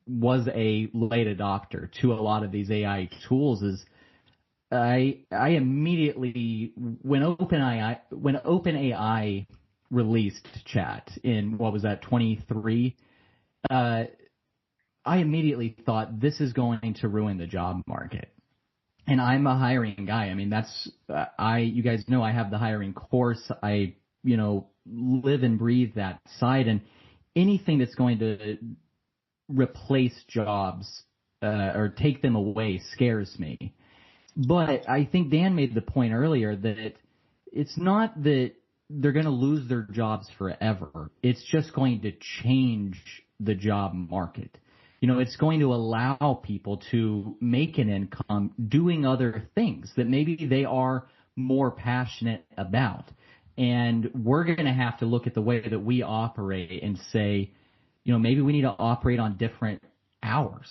was a late adopter to a lot of these AI tools. Is I immediately, when OpenAI released chat in, 23, I immediately thought this is going to ruin the job market. And I'm a hiring guy. I mean, you guys know I have the hiring course. I, live and breathe that side, and anything that's going to replace jobs, or take them away scares me. But I think Dan made the point earlier that it's not that they're going to lose their jobs forever. It's just going to change the job market. It's going to allow people to make an income doing other things that maybe they are more passionate about. And we're going to have to look at the way that we operate and say, maybe we need to operate on different hours,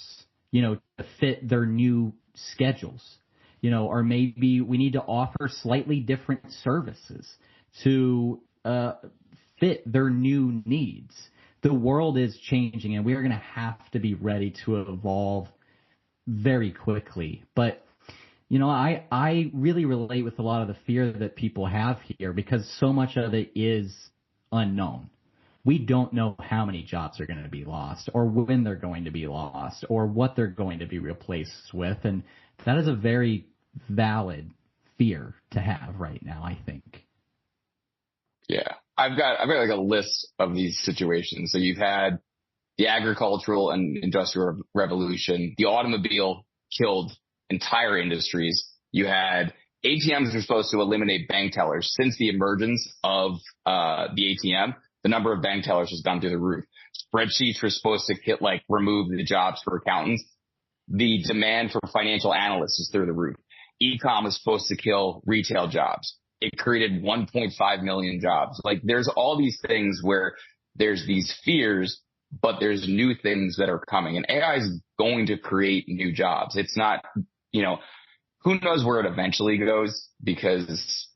to fit their new schedules, or maybe we need to offer slightly different services to fit their new needs. The world is changing, and we are going to have to be ready to evolve very quickly. But, I really relate with a lot of the fear that people have here because so much of it is unknown. We don't know how many jobs are going to be lost or when they're going to be lost or what they're going to be replaced with. And that is a very valid fear to have right now, I think. Yeah. I've got like a list of these situations. So you've had the agricultural and industrial revolution. The automobile killed entire industries. You had ATMs are supposed to eliminate bank tellers. Since the emergence of the ATM, the number of bank tellers has gone through the roof. Spreadsheets were supposed to remove the jobs for accountants. The demand for financial analysts is through the roof. E-com is supposed to kill retail jobs. It created 1.5 million jobs. Like there's all these things where there's these fears, but there's new things that are coming, and AI is going to create new jobs. It's not, who knows where it eventually goes because,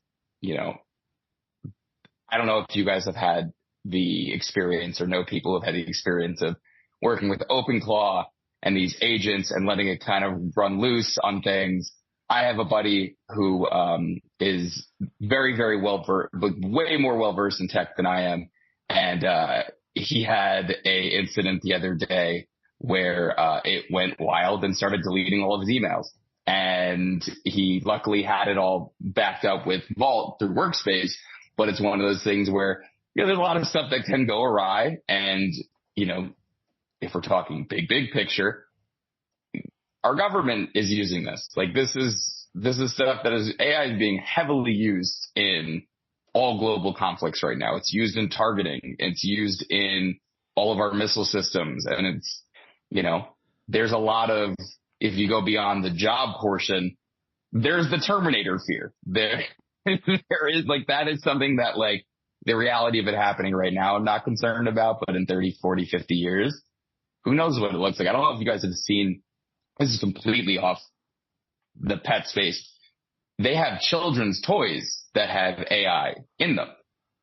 I don't know if you guys have had the experience or know people who have had the experience of working with OpenClaw and these agents and letting it kind of run loose on things. I have a buddy who is very, very way more well-versed in tech than I am. And he had a incident the other day where it went wild and started deleting all of his emails. And he luckily had it all backed up with Vault through Workspace. But it's one of those things where, there's a lot of stuff that can go awry. And, if we're talking big picture, our government is using this. Like this is stuff that is AI is being heavily used in all global conflicts right now. It's used in targeting. It's used in all of our missile systems. And it's, there's a lot of, if you go beyond the job portion, there's the Terminator fear. There is that is something that the reality of it happening right now, I'm not concerned about, but in 30, 40, 50 years, who knows what it looks like. I don't know if you guys have seen, this is completely off the pet space. They have children's toys that have AI in them.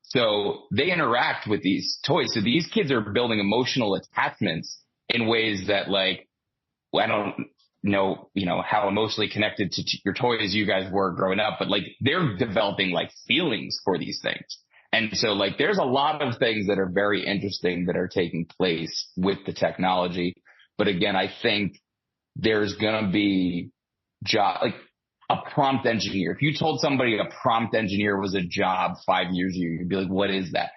So they interact with these toys. So these kids are building emotional attachments in ways that I don't know, how emotionally connected to your toys you guys were growing up, but they're developing feelings for these things. And so there's a lot of things that are very interesting that are taking place with the technology. But again, I think there's going to be a prompt engineer. If you told somebody a prompt engineer was a job 5 years ago, you'd be like, what is that?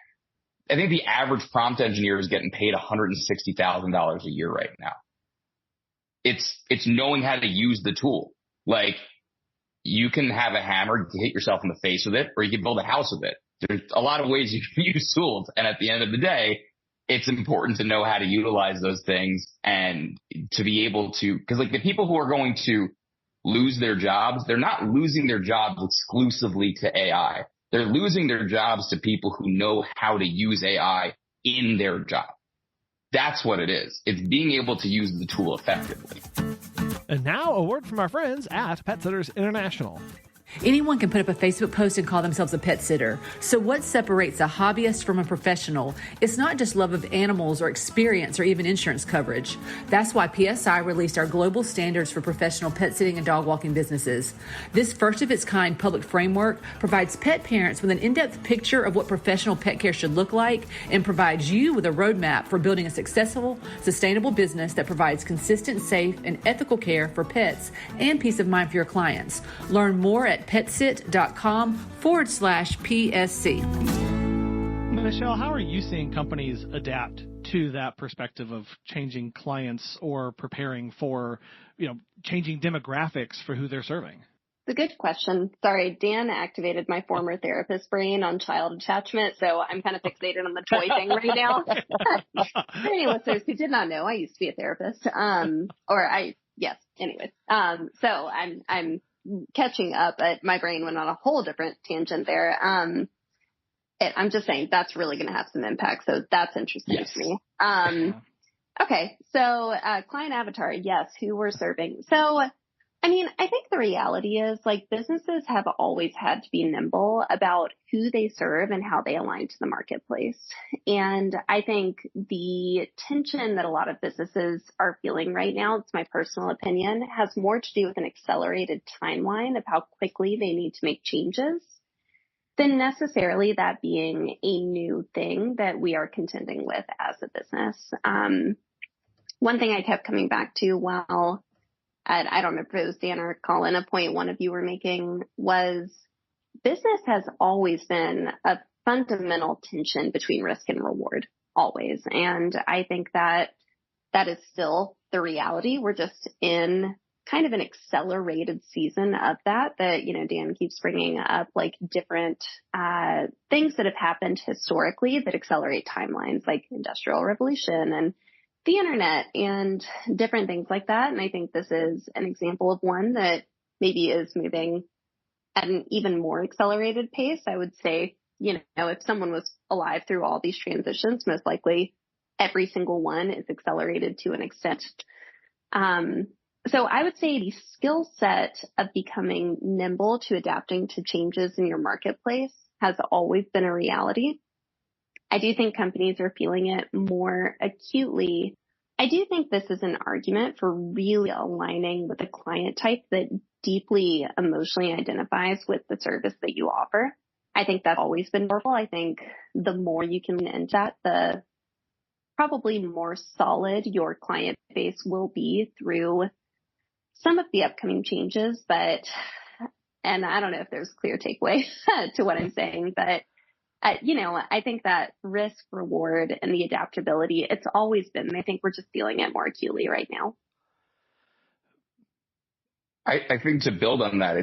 I think the average prompt engineer is getting paid $160,000 a year right now. It's knowing how to use the tool. You can have a hammer, you can hit yourself in the face with it, or you can build a house with it. There's a lot of ways you can use tools. And at the end of the day, it's important to know how to utilize those things and to be able to, because the people who are going to lose their jobs, they're not losing their jobs exclusively to AI. They're losing their jobs to people who know how to use AI in their job. That's what it is. It's being able to use the tool effectively. And now a word from our friends at Pet Sitters International. Anyone can put up a Facebook post and call themselves a pet sitter. So what separates a hobbyist from a professional? It's not just love of animals or experience or even insurance coverage. That's why PSI released our global standards for professional pet sitting and dog walking businesses. This first of its kind public framework provides pet parents with an in-depth picture of what professional pet care should look like and provides you with a roadmap for building a successful, sustainable business that provides consistent, safe, and ethical care for pets and peace of mind for your clients. Learn more at petsit.com/PSC. Michelle, how are you seeing companies adapt to that perspective of changing clients or preparing for, changing demographics for who they're serving? It's a good question. Sorry, Dan activated my former therapist brain on child attachment, so I'm kind of fixated on the toy thing right now. For any listeners who did not know, I used to be a therapist. Anyways. So I'm catching up, but my brain went on a whole different tangent there. I'm just saying that's really going to have some impact. So that's interesting to me. Okay. So, client avatar. Yes. Who we're serving. So, I think the reality is businesses have always had to be nimble about who they serve and how they align to the marketplace. And I think the tension that a lot of businesses are feeling right now, it's my personal opinion, has more to do with an accelerated timeline of how quickly they need to make changes than necessarily that being a new thing that we are contending with as a business. One thing I kept coming back to I don't remember if it was Dan or Colin, a point one of you were making was business has always been a fundamental tension between risk and reward, always. And I think that is still the reality. We're just in kind of an accelerated season of that, Dan keeps bringing up different things that have happened historically that accelerate timelines, like Industrial Revolution and the internet and different things like that. And I think this is an example of one that maybe is moving at an even more accelerated pace. I would say, if someone was alive through all these transitions, most likely every single one is accelerated to an extent. So I would say the skill set of becoming nimble to adapting to changes in your marketplace has always been a reality. I do think companies are feeling it more acutely. I do think this is an argument for really aligning with a client type that deeply emotionally identifies with the service that you offer. I think that's always been powerful. I think the more you can lean into that, the probably more solid your client base will be through some of the upcoming changes. And I don't know if there's a clear takeaway to what I'm saying, but I think that risk, reward, and the adaptability, it's always been. I think we're just feeling it more acutely right now. I think to build on that,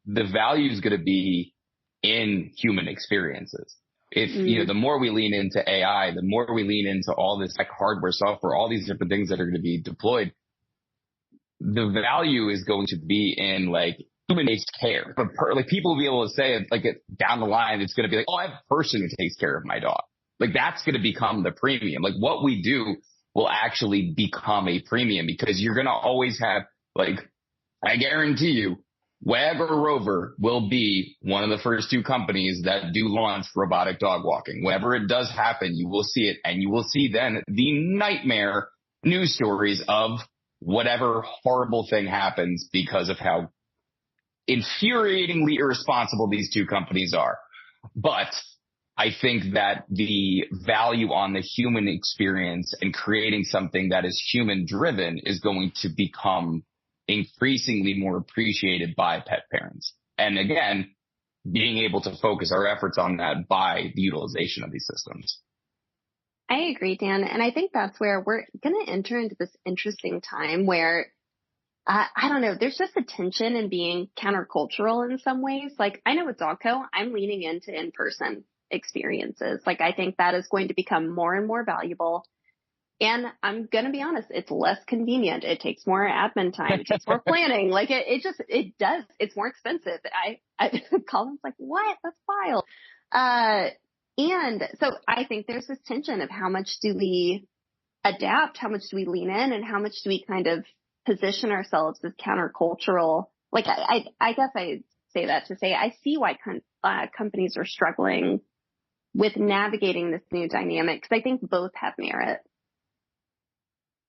the value is going to be in human experiences. If, the more we lean into AI, the more we lean into all this hardware, software, all these different things that are going to be deployed, the value is going to be in human-based care. But people will be able to say down the line, it's going to be I have a person who takes care of my dog. That's going to become the premium. What we do will actually become a premium because you're going to always have I guarantee you, Web or Rover will be one of the first two companies that do launch robotic dog walking. Whenever it does happen, you will see it, and you will see then the nightmare news stories of whatever horrible thing happens because of how infuriatingly irresponsible these two companies are. But I think that the value on the human experience and creating something that is human driven is going to become increasingly more appreciated by pet parents. And again, being able to focus our efforts on that by the utilization of these systems. I agree, Dan. And I think that's where we're going to enter into this interesting time where I don't know, there's just a tension in being countercultural in some ways. I know with Dogco, I'm leaning into in-person experiences. I think that is going to become more and more valuable. And I'm going to be honest, it's less convenient. It takes more admin time. It takes more planning. It does. It's more expensive. Colin's what? That's wild. And so I think there's this tension of how much do we adapt? How much do we lean in? And how much do we kind of position ourselves as countercultural like, I guess I say that to say I see why companies are struggling with navigating this new dynamic, because I think both have merit.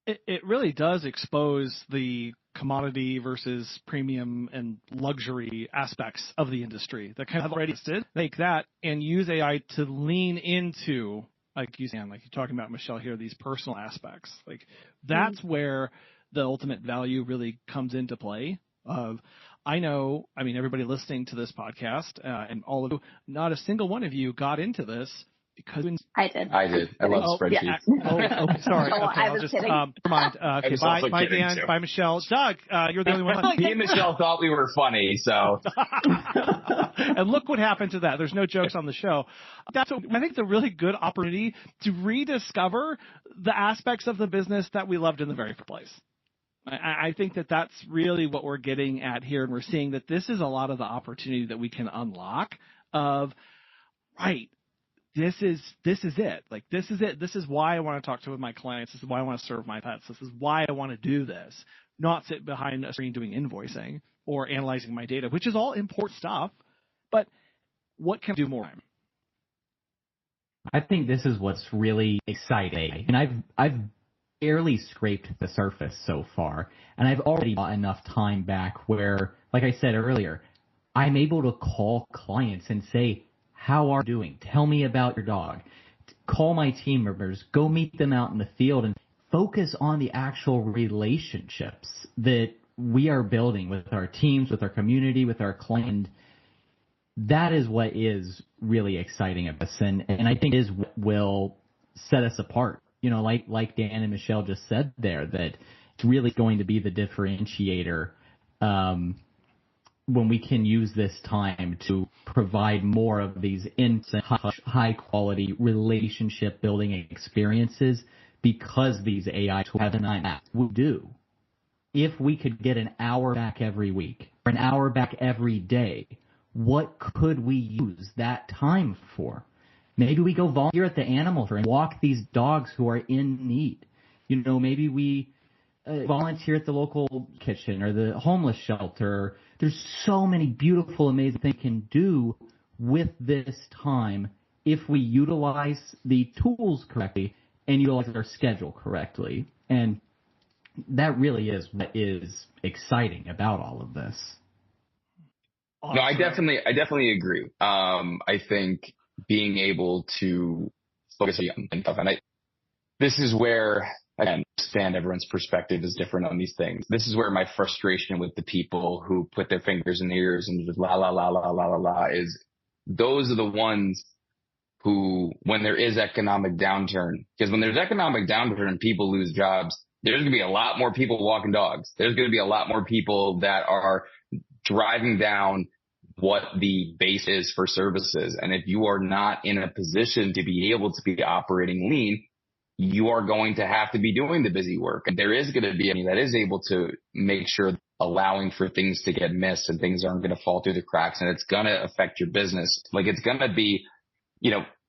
It really does expose the commodity versus premium and luxury aspects of the industry that kind of already existed. Take that and use AI to lean into, like you're talking about, Michelle, here, these personal aspects. Like, that's where the ultimate value really comes into play. Everybody listening to this podcast and all of you, not a single one of you got into this because I did. I love spreadsheets. Yeah. Sorry. Oh, okay, I was kidding. Never mind. Okay, bye, Dan. Bye, Michelle. Doug, you're the only one. Me and Michelle thought we were funny, so. And look what happened to that. There's no jokes on the show. I think it's a really good opportunity to rediscover the aspects of the business that we loved in the very first place. I think that that's really what we're getting at here, and we're seeing that this is a lot of the opportunity that we can unlock of, right, this is it. Like, this is it. This is why I want to talk to my clients. This is why I want to serve my pets. This is why I want to do this, not sit behind a screen doing invoicing or analyzing my data, which is all important stuff. But what can I do more? I think this is what's really exciting. And I've barely scraped the surface so far, and I've already got enough time back where, like I said earlier, I'm able to call clients and say, how are you doing? Tell me about your dog. Call my team members, go meet them out in the field, and focus on the actual relationships that we are building with our teams, with our community, with our client. That is what is really exciting about us, and I think is what will set us apart. Like Dan and Michelle just said there, that it's really going to be the differentiator when we can use this time to provide more of these instant, high-quality relationship-building experiences, because these AI tools have an we do. If we could get an hour back every week or an hour back every day, what could we use that time for? Maybe we go volunteer at the animal shelter and walk these dogs who are in need. Maybe we volunteer at the local kitchen or the homeless shelter. There's so many beautiful, amazing things we can do with this time if we utilize the tools correctly and utilize our schedule correctly. And that really is what is exciting about all of this. No, I definitely agree. I think being able to focus on stuff, and this is where, again, understand everyone's perspective is different on these things. This is where my frustration with the people who put their fingers in their ears and just la la la la la la la is, those are the ones who, when there is economic downturn, because when there's economic downturn and people lose jobs, there's going to be a lot more people walking dogs. There's going to be a lot more people that are driving down what the base is for services. And if you are not in a position to be able to be operating lean, you are going to have to be doing the busy work. And there is going to be any that is able to make sure, allowing for things to get missed and things aren't going to fall through the cracks, and it's going to affect your business. Like, it's going to be,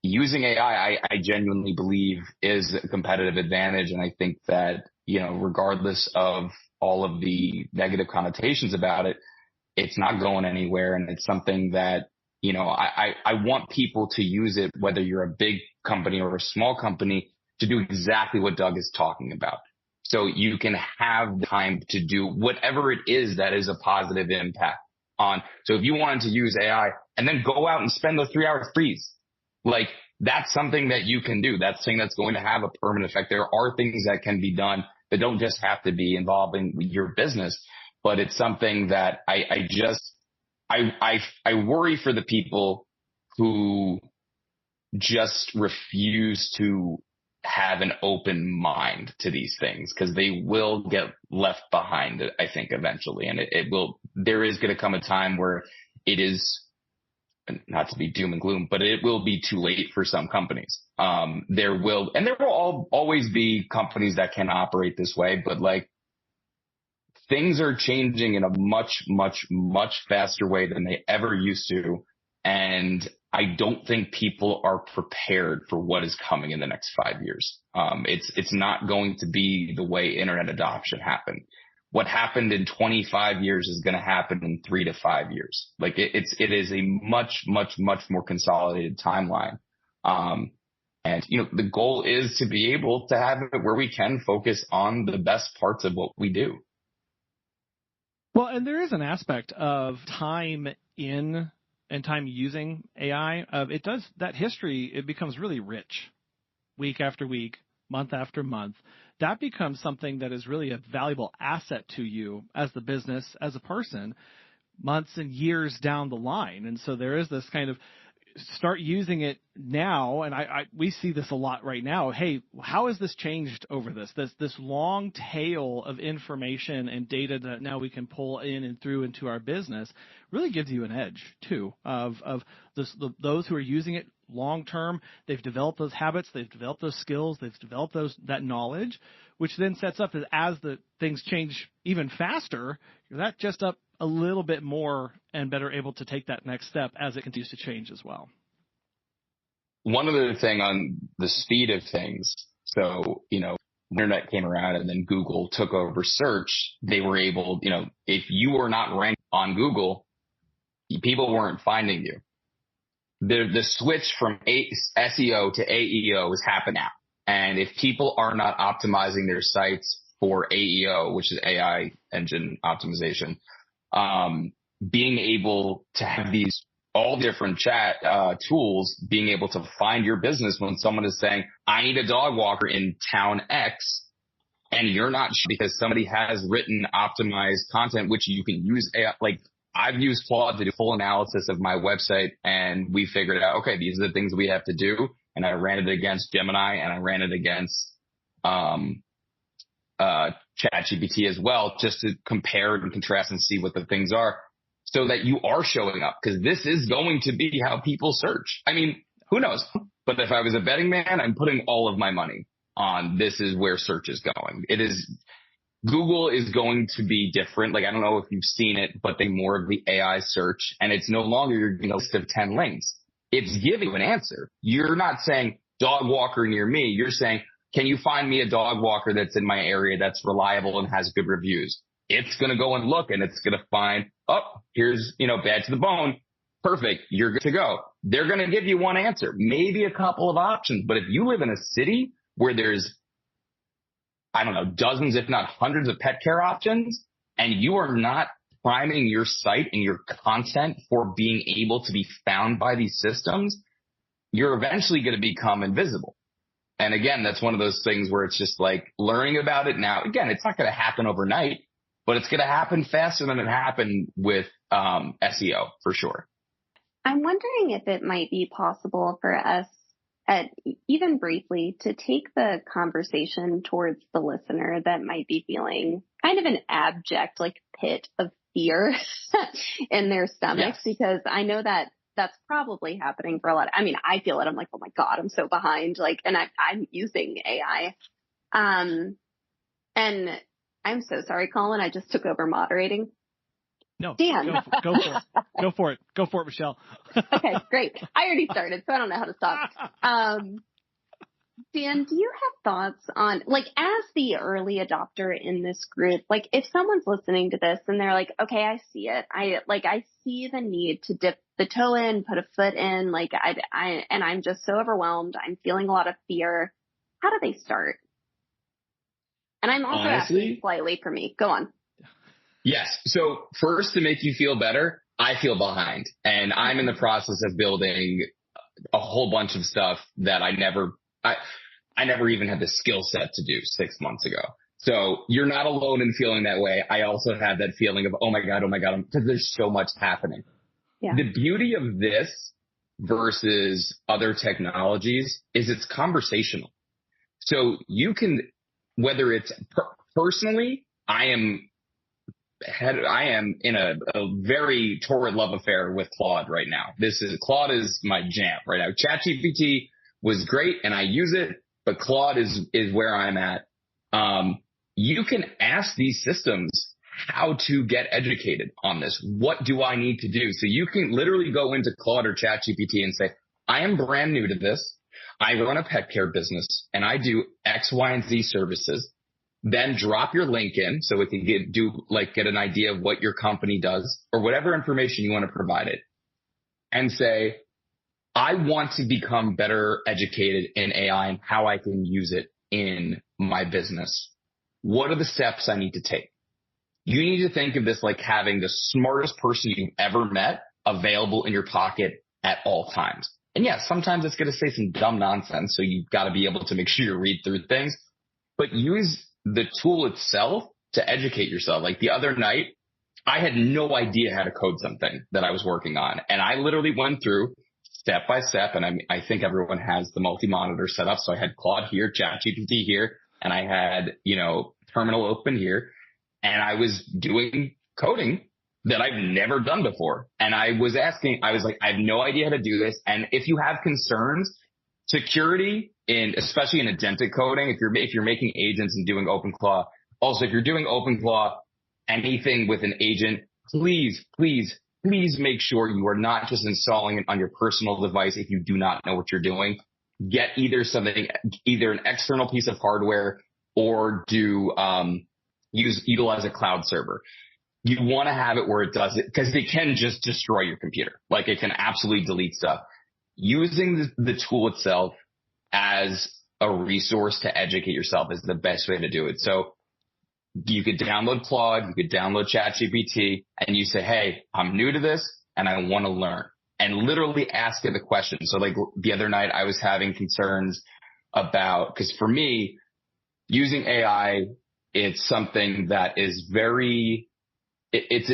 using AI, I genuinely believe is a competitive advantage. And I think that, regardless of all of the negative connotations about it, it's not going anywhere. And it's something that, I want people to use it, whether you're a big company or a small company, to do exactly what Doug is talking about. So you can have the time to do whatever it is that is a positive impact on. So if you wanted to use AI and then go out and spend those 3 hours freeze, like, that's something that you can do. That's something that's going to have a permanent effect. There are things that can be done that don't just have to be involving your business, but it's something that I worry for the people who just refuse to have an open mind to these things, because they will get left behind, I think, eventually. And there is going to come a time where it is, not to be doom and gloom, but it will be too late for some companies. There will always be companies that can operate this way, but like, things are changing in a much, much, much faster way than they ever used to. And I don't think people are prepared for what is coming in the next 5 years. It's not going to be the way internet adoption happened, what happened in 25 years is going to happen in 3 to 5 years. Like it is a much, much, much more consolidated timeline. And, you know, the goal is to be able to have it where we can focus on the best parts of what we do. Well, and there is an aspect of time in and time using AI. It does that history, it becomes really rich week after week, month after month. That becomes something that is really a valuable asset to you as the business, as a person, months and years down the line. And so there is this kind of start using it now, and we see this a lot right now. Hey, how has this changed over this long tail of information and data that now we can pull in and through into our business really gives you an edge too of those who are using it long term. They've developed those habits, they've developed those skills, they've developed that knowledge, which then sets up as the things change even faster, that just up a little bit more and better able to take that next step as it continues to change as well. One other thing on the speed of things. So, you know, internet came around and then Google took over search. They were able, you know, if you were not ranked on Google, people weren't finding you. The switch from SEO to AEO has happened now. And if people are not optimizing their sites for AEO, which is AI engine optimization, being able to have these all different chat tools, being able to find your business when someone is saying, I need a dog walker in town X, and you're not because somebody has written optimized content, which you can use AI. Like I've used Claude to do full analysis of my website, and we figured out, okay, these are the things we have to do. And I ran it against Gemini, and I ran it against ChatGPT as well, just to compare and contrast and see what the things are, so that you are showing up, because this is going to be how people search. I mean, who knows? But if I was a betting man, I'm putting all of my money on this is where search is going. It is. Google is going to be different. Like, I don't know if you've seen it, but they more of the AI search, and it's no longer your list of 10 links. It's giving you an answer. You're not saying dog walker near me. You're saying, can you find me a dog walker that's in my area that's reliable and has good reviews? It's going to go and look, and it's going to find, oh, here's, bad to the bone. Perfect. You're good to go. They're going to give you one answer, maybe a couple of options. But if you live in a city where there's, I don't know, dozens, if not hundreds of pet care options, and you are not priming your site and your content for being able to be found by these systems, you're eventually going to become invisible. And again, that's one of those things where it's just like learning about it now. Again, it's not going to happen overnight, but it's going to happen faster than it happened with SEO for sure. I'm wondering if it might be possible for us, even briefly, to take the conversation towards the listener that might be feeling kind of an abject pit of fear in their stomachs, yes. Because I know that that's probably happening for a lot. I mean, I feel it. I'm like, oh my God, I'm so behind. And I'm using AI. And I'm so sorry, Colin. I just took over moderating. No, Dan. Go for it. Go for it. Go for it, Michelle. Okay, great. I already started, so I don't know how to stop. Dan, do you have thoughts on, as the early adopter in this group, if someone's listening to this and they're like, okay, I see it. I see the need to dip the toe in, put a foot in, and I'm just so overwhelmed. I'm feeling a lot of fear. How do they start? And I'm also asking slightly for me. Go on. Yes. So first, to make you feel better, I feel behind, and I'm in the process of building a whole bunch of stuff that I never even had the skill set to do 6 months ago. So you're not alone in feeling that way. I also have that feeling of, oh my God, because there's so much happening. Yeah. The beauty of this versus other technologies is it's conversational. So you can, whether it's personally, I am in a very torrid love affair with Claude right now. Claude is my jam right now. ChatGPT was great and I use it, but Claude is where I'm at. You can ask these systems how to get educated on this. What do I need to do? So you can literally go into Claude or ChatGPT and say, I am brand new to this. I run a pet care business and I do X, Y, and Z services. then drop your link in so it can get an idea of what your company does or whatever information you want to provide it, and say, I want to become better educated in AI and how I can use it in my business. What are the steps I need to take? You need to think of this like having the smartest person you've ever met available in your pocket at all times. And yes, sometimes it's going to say some dumb nonsense, so you've got to be able to make sure you read through things, but use the tool itself to educate yourself. Like the other night, I had no idea how to code something that I was working on. And I literally went through step by step. And I think everyone has the multi-monitor set up. So I had Claude here, ChatGPT here, and I had, Terminal open here. And I was doing coding that I've never done before. And I was like, I have no idea how to do this. And if you have concerns, security especially in agentic coding, if you're making agents and doing OpenClaw, also, if you're doing OpenClaw, anything with an agent, please make sure you are not just installing it on your personal device if you do not know what you're doing. Get either an external piece of hardware or utilize a cloud server. You want to have it where it does it, because it can just destroy your computer. Like it can absolutely delete stuff. Using the tool itself as a resource to educate yourself is the best way to do it. So you could download Claude, you could download ChatGPT, and you say, hey, I'm new to this and I want to learn, and literally ask it the question. So like the other night I was having concerns about, because for me, using AI, it's something that is very, it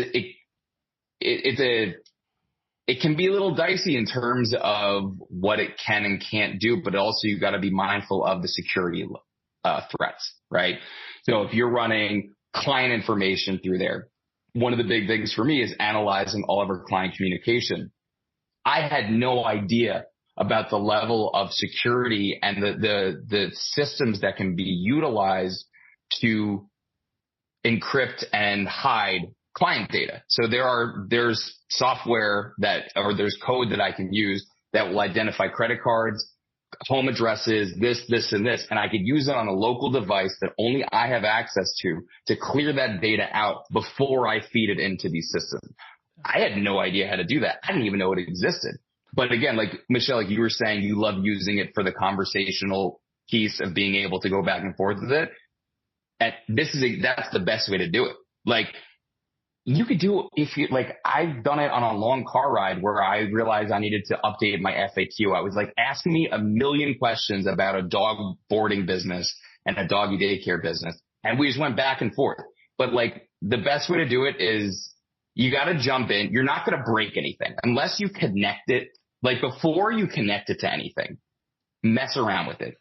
can be a little dicey in terms of what it can and can't do, but also you got to be mindful of the security threats, right? So if you're running client information through there, one of the big things for me is analyzing all of our client communication. I had no idea about the level of security and the systems that can be utilized to encrypt and hide client data. So there's software there's code that I can use that will identify credit cards, home addresses, this, and this. And I could use it on a local device that only I have access to clear that data out before I feed it into these systems. I had no idea how to do that. I didn't even know it existed. But again, like Michelle, like you were saying, you love using it for the conversational piece of being able to go back and forth with it. And that's the best way to do it. Like you could do I've done it on a long car ride where I realized I needed to update my FAQ. I was like asking me a million questions about a dog boarding business and a doggy daycare business. And we just went back and forth. But like the best way to do it is you got to jump in. You're not going to break anything unless you connect it. Like before you connect it to anything, mess around with it,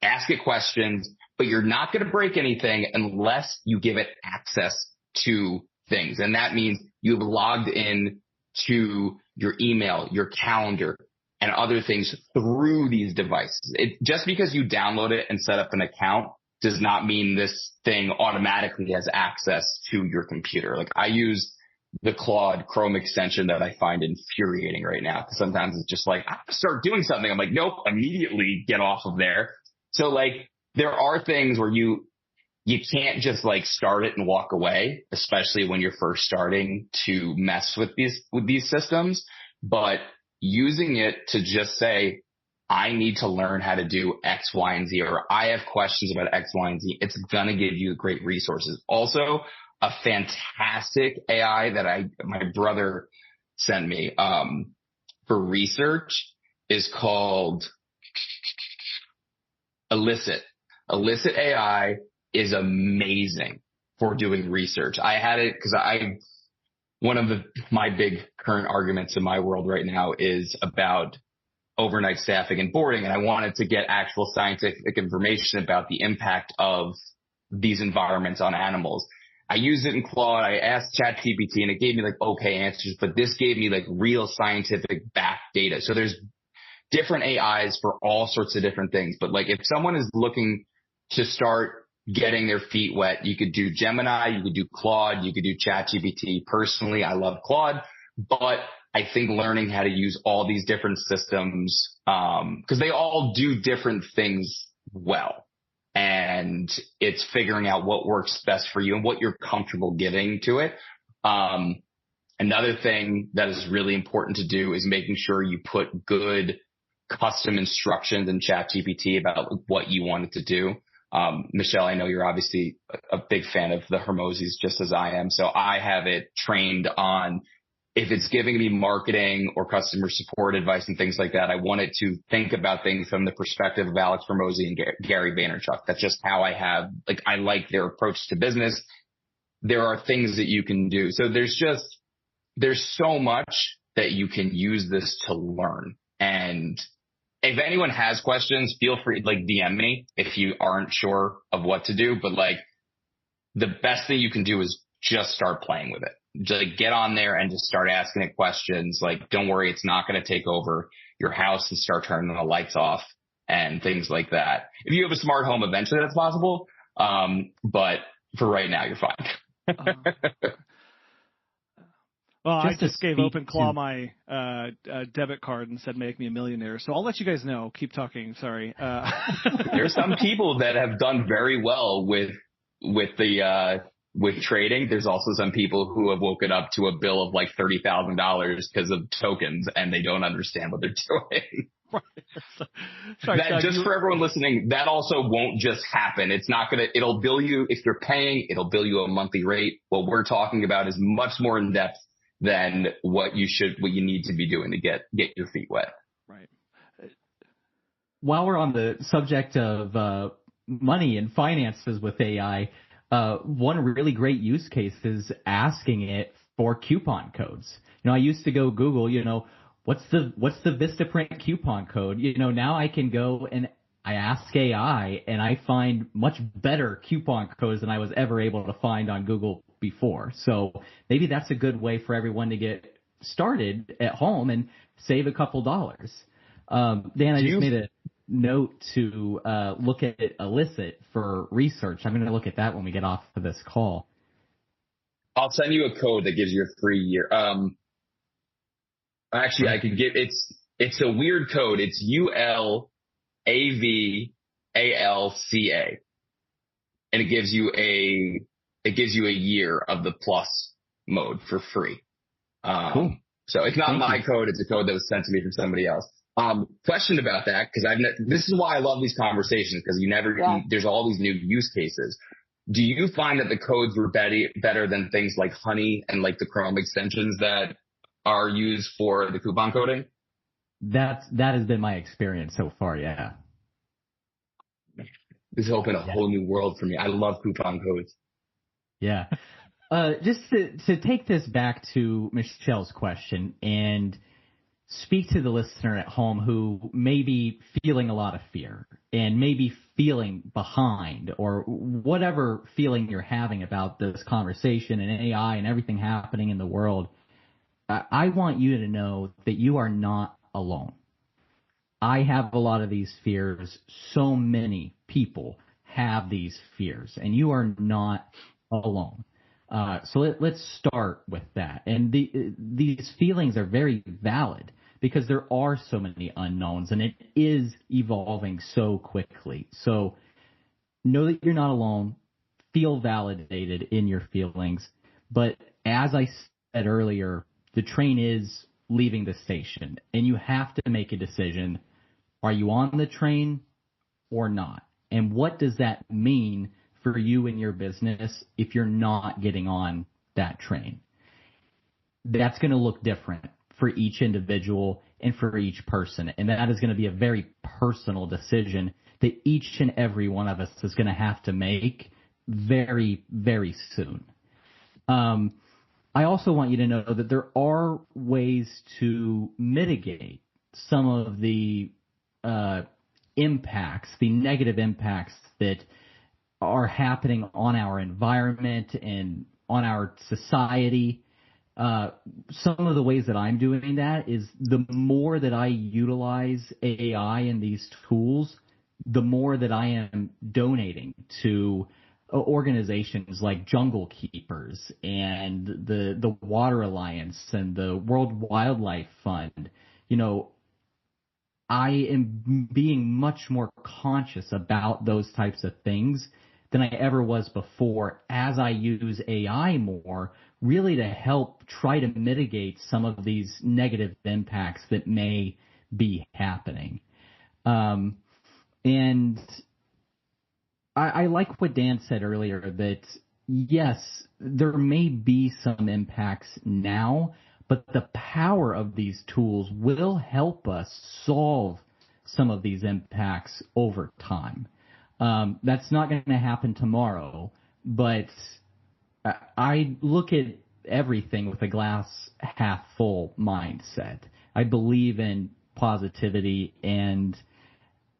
ask it questions, but you're not going to break anything unless you give it access to things. And that means you've logged in to your email, your calendar, and other things through these devices. Just because you download it and set up an account does not mean this thing automatically has access to your computer. Like I use the Claude Chrome extension that I find infuriating right now. Sometimes it's just like, I have to start doing something. I'm like, nope, immediately get off of there. So like there are things where you can't just like start it and walk away, especially when you're first starting to mess with these systems. But using it to just say, I need to learn how to do X, Y, and Z, or I have questions about X, Y, and Z, it's going to give you great resources. Also, a fantastic AI that my brother sent me for research is called Elicit. Elicit AI is amazing for doing research. I had it because one of my big current arguments in my world right now is about overnight staffing and boarding. And I wanted to get actual scientific information about the impact of these environments on animals. I used it in Claude. I asked ChatGPT and it gave me like okay answers, but this gave me like real scientific back data. So there's different AIs for all sorts of different things. But like if someone is looking to start getting their feet wet, you could do Gemini, you could do Claude, you could do ChatGPT. Personally, I love Claude, but I think learning how to use all these different systems, because they all do different things well. and it's figuring out what works best for you and what you're comfortable giving to it. Another thing that is really important to do is making sure you put good custom instructions in ChatGPT about what you want it to do. Michelle, I know you're obviously a big fan of the Hermosis, just as I am. So I have it trained on, if it's giving me marketing or customer support advice and things like that, I want it to think about things from the perspective of Alex Hormozi and Gary Vaynerchuk. That's just how I like their approach to business. There are things that you can do. So there's so much that you can use this to learn. And if anyone has questions, feel free, DM me if you aren't sure of what to do. But the best thing you can do is just start playing with it. Just get on there and just start asking it questions. Don't worry, it's not going to take over your house and start turning the lights off and things like that. If you have a smart home, eventually that's possible. But for right now, you're fine. Well, I just gave OpenClaw my debit card and said, make me a millionaire. So I'll let you guys know. Keep talking. Sorry. There's some people that have done very well with trading. There's also some people who have woken up to a bill of $30,000 because of tokens, and they don't understand what they're doing. Sorry, Doug, just for everyone listening, that also won't just happen. It's not it'll bill you, if you're paying, it'll bill you a monthly rate. What we're talking about is much more in depth than what you need to be doing to get your feet wet. Right. While we're on the subject of money and finances with AI, one really great use case is asking it for coupon codes. I used to go Google, what's the Vistaprint coupon code? Now I can go and I ask AI and I find much better coupon codes than I was ever able to find on Google before. So maybe that's a good way for everyone to get started at home and save a couple dollars. Dan, I just made a note to look at Elicit for research. I'm going to look at that when we get off of this call. I'll send you a code that gives you a free year. Actually, I could give it's a weird code. It's ULAVALCA, and it gives you a year of the plus mode for free. Cool. So it's not my code. It's a code that was sent to me from somebody else. Question about that, because this is why I love these conversations, because there's all these new use cases. Do you find that the codes were better than things like Honey and the Chrome extensions that are used for the coupon coding? That has been my experience so far. Yeah. This has opened a whole new world for me. I love coupon codes. Yeah. Just to take this back to Michelle's question and speak to the listener at home who may be feeling a lot of fear and maybe feeling behind, or whatever feeling you're having about this conversation and AI and everything happening in the world. I want you to know that you are not alone. I have a lot of these fears. So many people have these fears, and you are not alone. So let's start with that. And these feelings are very valid because there are so many unknowns, and it is evolving so quickly. So know that you're not alone. Feel validated in your feelings. But as I said earlier, the train is leaving the station, and you have to make a decision. Are you on the train or not? And what does that mean for you and your business if you're not getting on that train? That's going to look different for each individual and for each person. And that is going to be a very personal decision that each and every one of us is going to have to make very, very soon. I also want you to know that there are ways to mitigate some of the impacts, the negative impacts that are happening on our environment and on our society. Some of the ways that I'm doing that is the more that I utilize AI and these tools, the more that I am donating to organizations like Jungle Keepers and the Water Alliance and the World Wildlife Fund. I am being much more conscious about those types of things than I ever was before as I use AI more, really to help try to mitigate some of these negative impacts that may be happening. And I like what Dan said earlier, that yes, there may be some impacts now, but the power of these tools will help us solve some of these impacts over time. That's not going to happen tomorrow, but I look at everything with a glass half full mindset. I believe in positivity, and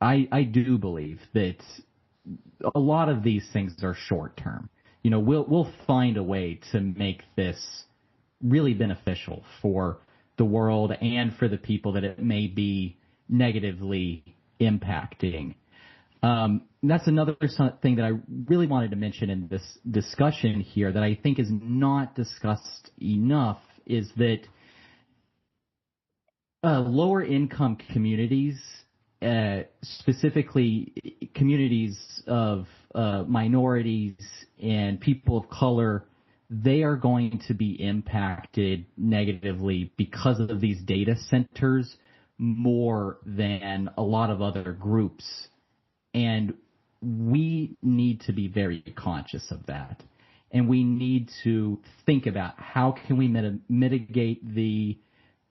I do believe that a lot of these things are short term. You know, we'll find a way to make this really beneficial for the world and for the people that it may be negatively impacting. That's another thing that I really wanted to mention in this discussion here that I think is not discussed enough, is that lower income communities, specifically communities of minorities and people of color, they are going to be impacted negatively because of these data centers more than a lot of other groups. And we need to be very conscious of that. And we need to think about how can we mitigate the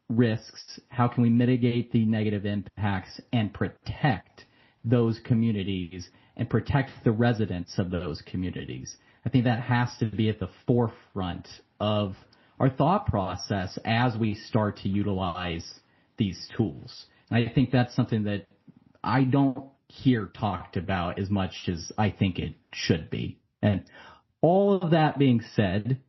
risks, how can we mitigate the negative impacts and protect those communities and protect the residents of those communities. I think that has to be at the forefront of our thought process as we start to utilize these tools. And I think that's something that I don't hear talked about as much as I think it should be. And all of that being said,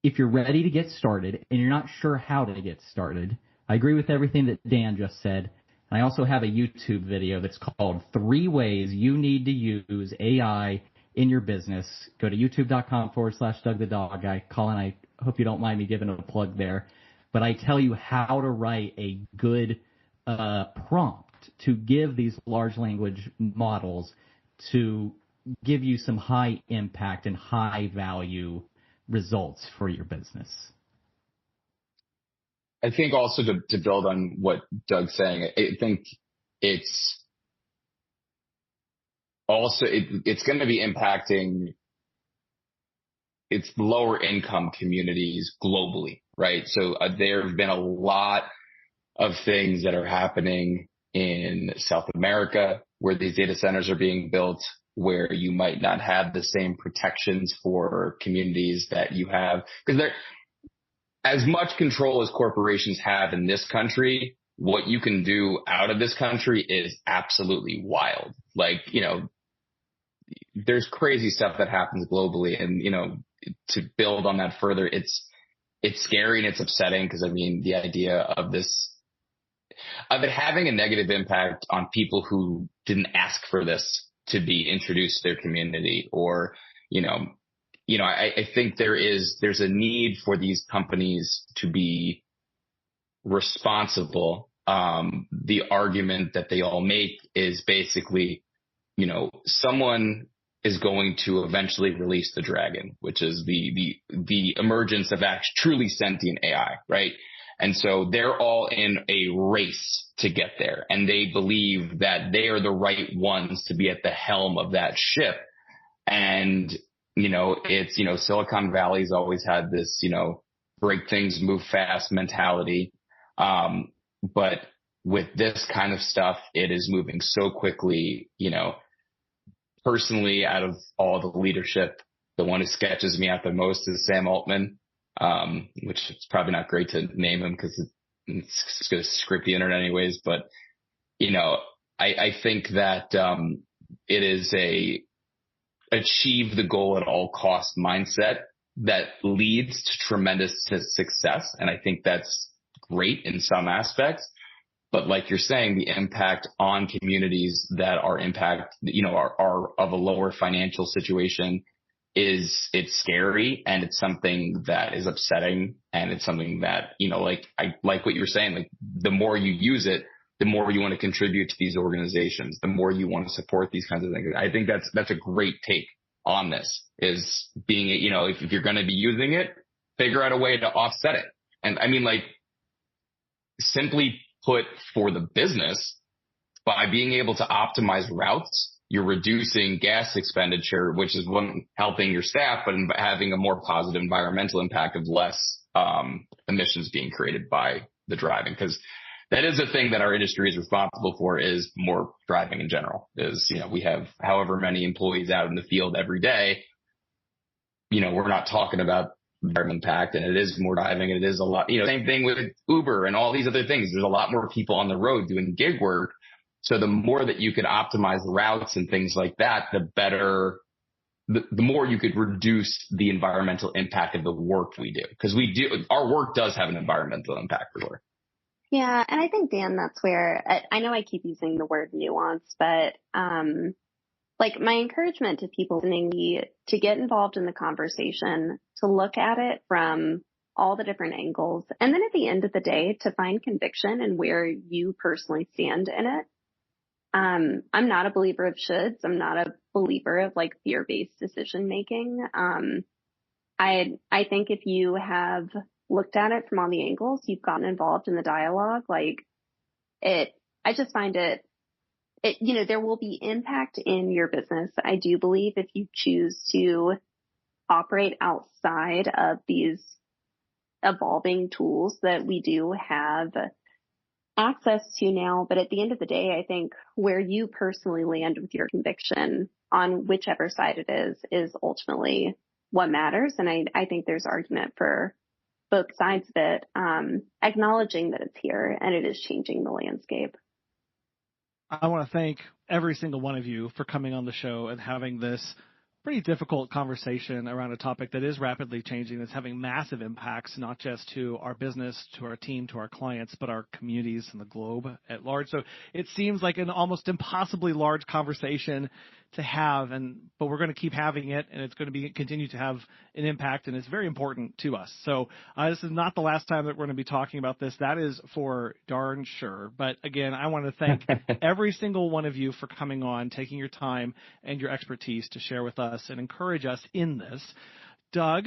if you're ready to get started and you're not sure how to get started, I agree with everything that Dan just said. And I also have a YouTube video that's called 3 Ways You Need to Use AI in Your Business. Go to youtube.com/Doug the Dog Guy. Colin, I hope you don't mind me giving a plug there. But I tell you how to write a good prompt to give these large language models to give you some high impact and high value results for your business. I think also to build on what Doug's saying, I think it's also, it's going to be impacting its lower income communities globally, right? So there have been a lot of things that are happening in South America where these data centers are being built, where you might not have the same protections for communities that you have. Because they're, as much control as corporations have in this country, what you can do out of this country is absolutely wild. Like, you know, there's crazy stuff that happens globally. And, you know, to build on that further, it's scary and it's upsetting because, I mean, the idea of this, of it having a negative impact on people who didn't ask for this to be introduced to their community, or, I think there's a need for these companies to be responsible. The argument that they all make is basically, someone is going to eventually release the dragon, which is the emergence of truly sentient AI, right? And so they're all in a race to get there, and they believe that they are the right ones to be at the helm of that ship. And, Silicon Valley's always had this, break things, move fast mentality. But with this kind of stuff, it is moving so quickly. Personally, out of all the leadership, the one who sketches me out the most is Sam Altman. Which is probably not great to name him because it's going to script the internet anyways. But, I think that it is a achieve the goal at all cost mindset that leads to tremendous success. And I think that's great in some aspects. But like you're saying, the impact on communities that are are of a lower financial situation, it's scary, and it's something that is upsetting, and it's something that, I like what you're saying, like the more you use it, the more you want to contribute to these organizations, the more you want to support these kinds of things. I think that's a great take on this, is being, if you're going to be using it, figure out a way to offset it. And I mean, like, simply put, for the business, by being able to optimize routes, you're reducing gas expenditure, which is one, helping your staff, but having a more positive environmental impact of less emissions being created by the driving. Because that is a thing that our industry is responsible for, is more driving in general. Is, we have however many employees out in the field every day. We're not talking about environmental impact, and it is more driving, and it is a lot, same thing with Uber and all these other things. There's a lot more people on the road doing gig work. So the more that you could optimize routes and things like that, the better, the more you could reduce the environmental impact of the work we do. Because our work does have an environmental impact for sure. Yeah. And I think, Dan, that's where I know I keep using the word nuance, but like, my encouragement to people listening to get involved in the conversation, to look at it from all the different angles, and then at the end of the day, to find conviction in where you personally stand in it. I'm not a believer of shoulds. I'm not a believer of like fear-based decision making. I think if you have looked at it from all the angles, you've gotten involved in the dialogue, I just find it, there will be impact in your business. I do believe if you choose to operate outside of these evolving tools that we do have access to now. But at the end of the day, I think where you personally land with your conviction on whichever side it is ultimately what matters. And I think there's argument for both sides of it, acknowledging that it's here and it is changing the landscape. I want to thank every single one of you for coming on the show and having this pretty difficult conversation around a topic that is rapidly changing, that's having massive impacts, not just to our business, to our team, to our clients, but our communities and the globe at large. So it seems like an almost impossibly large conversation to have, but we're going to keep having it, and it's going to continue to have an impact, and it's very important to us. So this is not the last time that we're going to be talking about this. That is for darn sure. But again, I want to thank every single one of you for coming on, taking your time and your expertise to share with us and encourage us in this. Doug,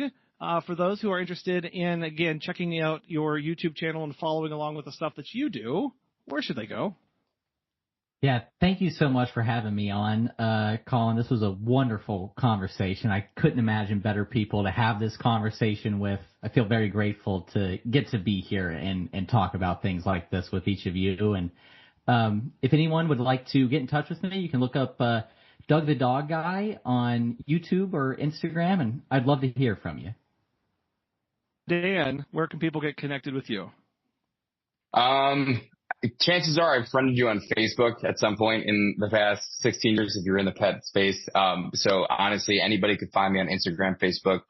for those who are interested in, again, checking out your YouTube channel and following along with the stuff that you do, where should they go? Yeah, thank you so much for having me on, Colin. This was a wonderful conversation. I couldn't imagine better people to have this conversation with. I feel very grateful to get to be here and talk about things like this with each of you. And if anyone would like to get in touch with me, you can look up Doug the Dog Guy on YouTube or Instagram, and I'd love to hear from you. Dan, where can people get connected with you? Chances are I've friended you on Facebook at some point in the past 16 years if you're in the pet space. So honestly, anybody could find me on Instagram, Facebook,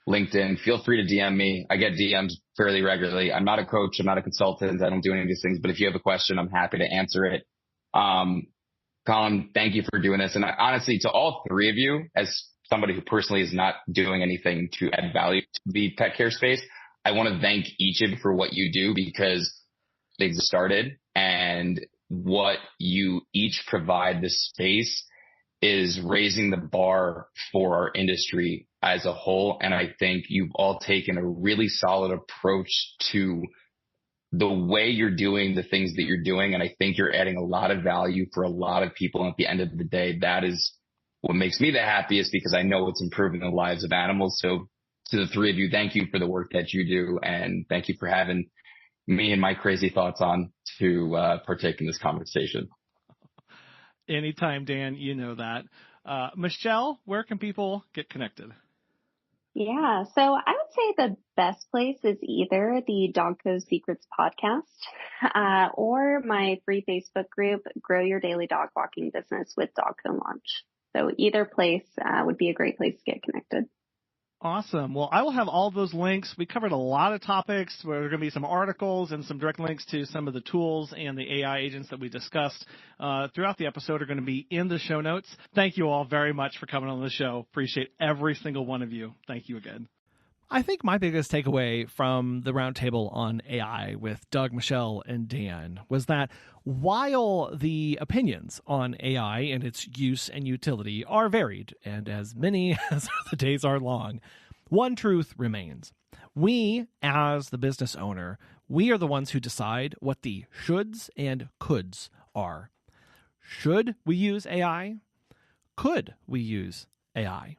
LinkedIn. Feel free to DM me. I get DMs fairly regularly. I'm not a coach. I'm not a consultant. I don't do any of these things. But if you have a question, I'm happy to answer it. Colin, thank you for doing this. And honestly, to all three of you, as somebody who personally is not doing anything to add value to the pet care space, I want to thank each of you for what you do, because things started, and what you each provide this space is raising the bar for our industry as a whole. And I think you've all taken a really solid approach to the way you're doing the things that you're doing. And I think you're adding a lot of value for a lot of people. And at the end of the day, that is what makes me the happiest, because I know it's improving the lives of animals. So to the three of you, thank you for the work that you do. And thank you for having me and my crazy thoughts on to partake in this conversation. Anytime, Dan, you know that. Michelle, where can people get connected? Yeah, so I would say the best place is either the Dogco Secrets podcast or my free Facebook group, Grow Your Daily Dog Walking Business with Dogco Launch. So either place would be a great place to get connected. Awesome. Well, I will have all of those links. We covered a lot of topics. There are going to be some articles and some direct links to some of the tools and the AI agents that we discussed throughout the episode are going to be in the show notes. Thank you all very much for coming on the show. Appreciate every single one of you. Thank you again. I think my biggest takeaway from the roundtable on AI with Doug, Michelle, and Dan was that while the opinions on AI and its use and utility are varied, and as many as the days are long, one truth remains. We, as the business owner, we are the ones who decide what the shoulds and coulds are. Should we use AI? Could we use AI?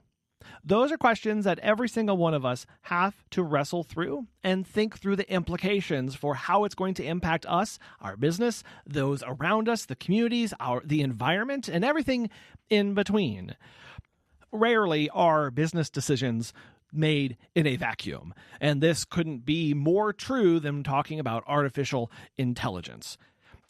Those are questions that every single one of us have to wrestle through and think through the implications for how it's going to impact us, our business, those around us, the communities, the environment, and everything in between. Rarely are business decisions made in a vacuum, and this couldn't be more true than talking about artificial intelligence.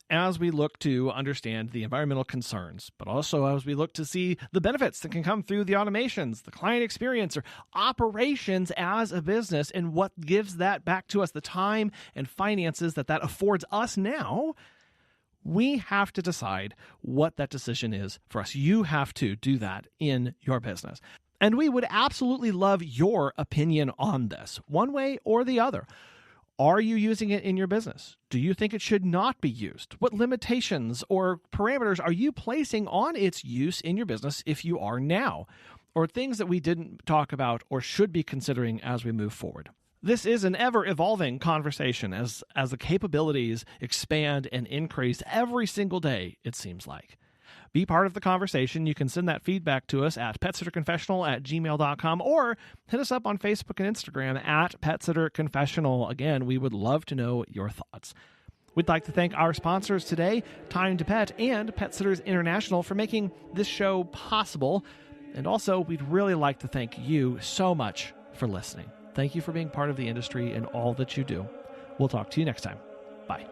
As we look to understand the environmental concerns, but also as we look to see the benefits that can come through the automations, the client experience, or operations as a business, and what gives that back to us, the time and finances that affords us now, we have to decide what that decision is for us. You have to do that in your business. And we would absolutely love your opinion on this, one way or the other. Are you using it in your business? Do you think it should not be used? What limitations or parameters are you placing on its use in your business if you are now? Or things that we didn't talk about or should be considering as we move forward? This is an ever-evolving conversation as the capabilities expand and increase every single day, it seems like. Be part of the conversation. You can send that feedback to us at petsitterconfessional@gmail.com or hit us up on Facebook and Instagram at petsitterconfessional. Again, we would love to know your thoughts. We'd like to thank our sponsors today, Time to Pet and Pet Sitters International, for making this show possible. And also, we'd really like to thank you so much for listening. Thank you for being part of the industry and all that you do. We'll talk to you next time. Bye.